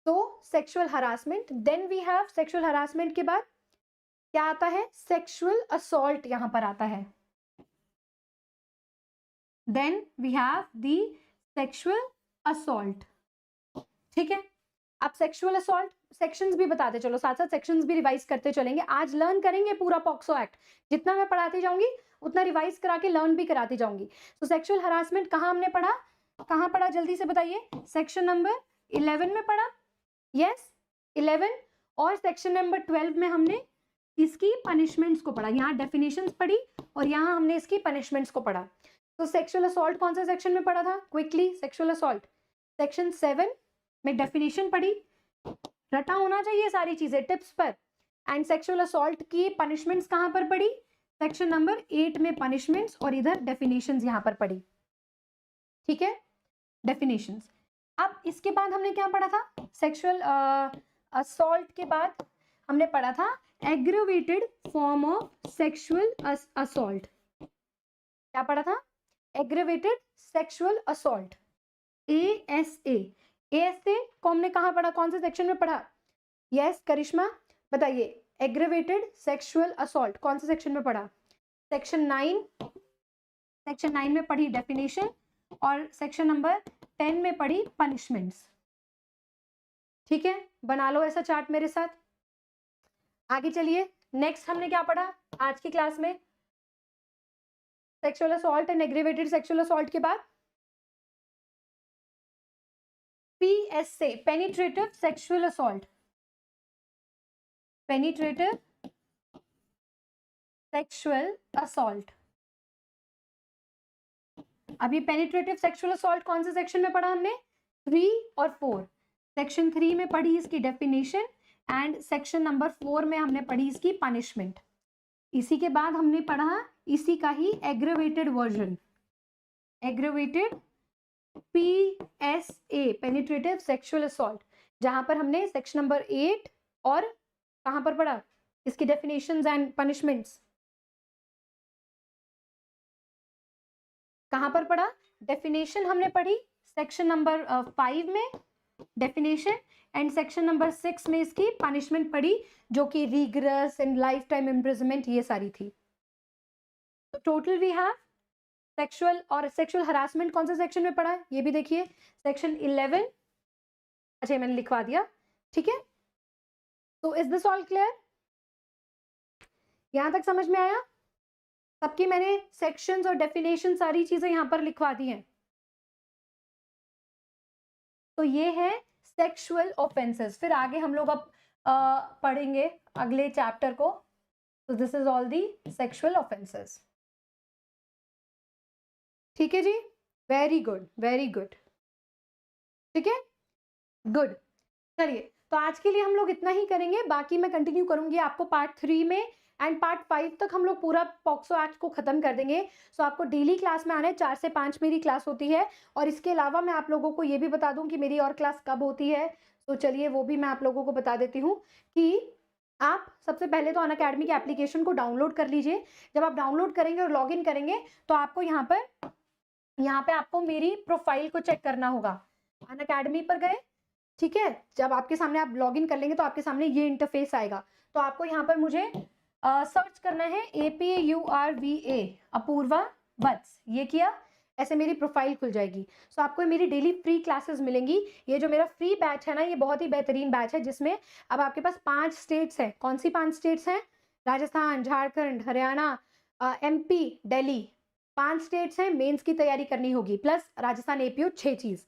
तो sexual harassment, then we have sexual harassment के बाद क्या आता है? सेक्सुअल असॉल्ट यहाँ पर आता है। Then we have the sexual assault, ठीक है? अब सेक्सुअल असॉल्ट सेक्शंस भी बताते चलो, साथ साथ सेक्शंस भी रिवाइज करते चलेंगे। आज लर्न करेंगे पूरा पॉक्सो एक्ट, जितना मैं पढ़ाती जाऊंगी उतना रिवाइज करा के लर्न भी कराती जाऊंगी। तो सेक्सुअल हरासमेंट कहाँ हमने पढ़ा, कहाँ पढ़ा जल्दी से बताइए? सेक्शन नंबर 11 में पढ़ा, यस 11, और सेक्शन नंबर 12 में हमने इसकी पनिशमेंट्स को पढ़ा। यहाँ डेफिनेशंस पढ़ी और यहाँ हमने इसकी पनिशमेंट्स को पढ़ा। तो सेक्सुअल असॉल्ट कौन सा सेक्शन में पढ़ा था? क्विकली, सेक्सुअल असॉल्ट सेक्शन 7 में डेफिनेशन पढ़ी, रटा होना चाहिए सारी चीजें टिप्स पर। एंड सेक्सुअल असॉल्ट की पनिशमेंट्स कहां पर पढ़ी? सेक्शन नंबर 8 में पनिशमेंट्स, और इधर डेफिनेशंस यहां पर पढ़ी, ठीक है? डेफिनेशंस। अब इसके बाद हमने क्या पढ़ा था? सेक्सुअल असॉल्ट के बाद हमने पढ़ा था aggravated form of sexual assault. क्या पढ़ा था? Aggravated sexual assault, ASA। ASA को हमने कहाँ पढ़ा, कौन से सेक्शन में पढ़ा? यस करिश्मा बताइए, एग्रेवेटेड सेक्सुअल असॉल्ट कौन से सेक्शन में पढ़ा? सेक्शन 9। सेक्शन 9 में पढ़ी डेफिनेशन, और सेक्शन नंबर 10 में पढ़ी पनिशमेंट्स, ठीक है? बना लो ऐसा चार्ट मेरे साथ। आगे चलिए, नेक्स्ट हमने क्या पढ़ा आज की क्लास में? Sexual assault and aggravated sexual assault के बाद PSA, penetrative sexual assault, penetrative sexual assault. अभी पेनिट्रेटिव सेक्सुअल असॉल्ट कौन से सेक्शन में पढ़ा हमने? 3 और 4। सेक्शन 3 में पढ़ी इसकी डेफिनेशन, एंड सेक्शन नंबर 4 में हमने पढ़ी इसकी पनिशमेंट। इसी के बाद हमने पढ़ा इसी का ही aggravated version, aggravated PSA, penetrative sexual assault, जहां पर हमने सेक्शन नंबर 8 और कहां पर पढ़ा इसकी डेफिनेशंस एंड पनिशमेंट्स। कहां पर पढ़ा? डेफिनेशन हमने पढ़ी सेक्शन नंबर 5 में डेफिनेशन, एंड सेक्शन नंबर 6 में इसकी पनिशमेंट पढ़ी, जो कि rigorous and life time imprisonment ये सारी थी। तो टोटल वी हैव सेक्सुअल और सेक्सुअल हरासमेंट कौन से सेक्शन में पढ़ा? ये भी देखिए सेक्शन 11। अच्छा मैंने लिखवा दिया, ठीक है? तो इज दिस ऑल क्लियर? यहां तक समझ में आया सबकी? मैंने सेक्शंस और डेफिनेशन सारी चीजें यहां पर लिखवा दी हैं। तो ये है सेक्सुअल ऑफेंसेस। फिर आगे हम लोग अब पढ़ेंगे अगले चैप्टर को। तो this is all the sexual offences, ठीक है जी? वेरी गुड, वेरी गुड, ठीक है, गुड। चलिए, तो आज के लिए हम लोग इतना ही करेंगे, बाकी मैं कंटिन्यू करूंगी आपको पार्ट 3 में, एंड पार्ट 5 तक हम लोग पूरा पॉक्सो एक्ट को खत्म कर देंगे। सो आपको डेली क्लास में आना है, 4 से 5 मेरी क्लास होती है, और इसके अलावा मैं आप लोगों को ये भी बता दूं कि मेरी और क्लास कब होती है। तो चलिए वो भी मैं आप लोगों को बता देती हूँ कि आप सबसे पहले तो अनअकैडमी की एप्लीकेशन को डाउनलोड कर लीजिए। जब आप डाउनलोड करेंगे और लॉग इन करेंगे तो आपको यहाँ पे आपको मेरी प्रोफाइल को चेक करना होगा। अनअकैडमी पर गए, ठीक है? जब आपके सामने आप लॉग इन कर लेंगे तो आपके सामने ये इंटरफेस आएगा। तो आपको यहाँ पर मुझे सर्च करना है APURVA, अपूर्वा वत्स, ये किया, ऐसे मेरी प्रोफाइल खुल जाएगी। सो आपको मेरी डेली फ्री क्लासेस मिलेंगी। ये जो मेरा फ्री बैच है ना, ये बहुत ही बेहतरीन बैच है, जिसमें अब आपके पास 5 स्टेट्स हैं। कौन सी 5 स्टेट्स हैं? राजस्थान, झारखंड, हरियाणा, एमपी, दिल्ली, 5 स्टेट्स हैं। मेंस की तैयारी करनी होगी, प्लस राजस्थान, एपीओ, 6 चीज।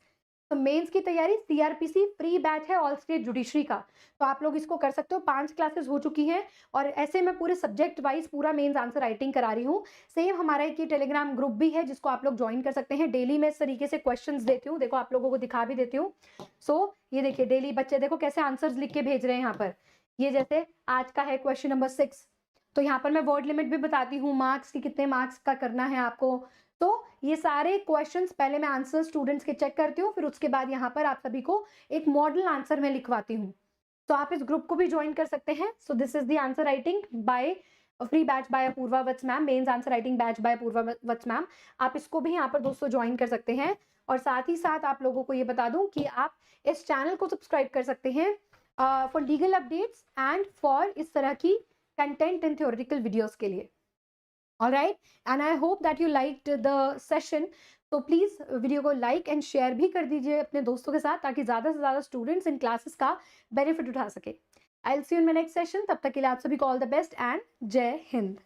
तो मेंस की तैयारी सीआरपीसी फ्री बैच है ऑल स्टेट जुडिशरी का, तो आप लोग इसको कर सकते हो। 5 क्लासेस हो चुकी हैं और ऐसे मैं पूरे सब्जेक्ट वाइज पूरा मेंस आंसर राइटिंग करा रही हूँ। सेम हमारा एक ये टेलीग्राम ग्रुप भी है जिसको आप लोग ज्वाइन कर सकते हैं। डेली मैं इस तरीके से क्वेश्चंस देती हूँ, देखो आप लोगों को दिखा भी देती हूँ। सो ये देखिए डेली बच्चे देखो कैसे आंसर्स लिख के भेज रहे हैं यहाँ पर। ये जैसे आज का है क्वेश्चन नंबर 6, तो यहाँ पर मैं वर्ड लिमिट भी बताती हूँ, मार्क्स की कितने मार्क्स का करना है आपको। तो ये सारे क्वेश्चंस पहले मैं आंसर स्टूडेंट्स के चेक करती हूँ, फिर उसके बाद यहाँ पर आप सभी को एक मॉडल आंसर मैं लिखवाती हूँ। तो आप इस ग्रुप को भी ज्वाइन कर सकते हैं। So this is the answer writing by free batch by Apoorva Vats ma'am, mains answer writing batch by Apoorva Vats ma'am. आप इसको भी यहाँ पर दोस्तों ज्वाइन कर सकते हैं। और साथ ही साथ आप लोगों को ये बता दूं कि आप इस चैनल को सब्सक्राइब कर सकते हैं for legal updates and for इस तरह की कंटेंट एंड थ्योरेटिकल वीडियोस के लिए। Alright, and I hope that you liked the session. तो प्लीज वीडियो को लाइक एंड शेयर भी कर दीजिए अपने दोस्तों के साथ, ताकि ज्यादा से ज्यादा स्टूडेंट्स इन क्लासेस का बेनिफिट उठा सके। I will see you in my next session. तब तक के लिए आप सभी को ऑल द बेस्ट एंड जय हिंद।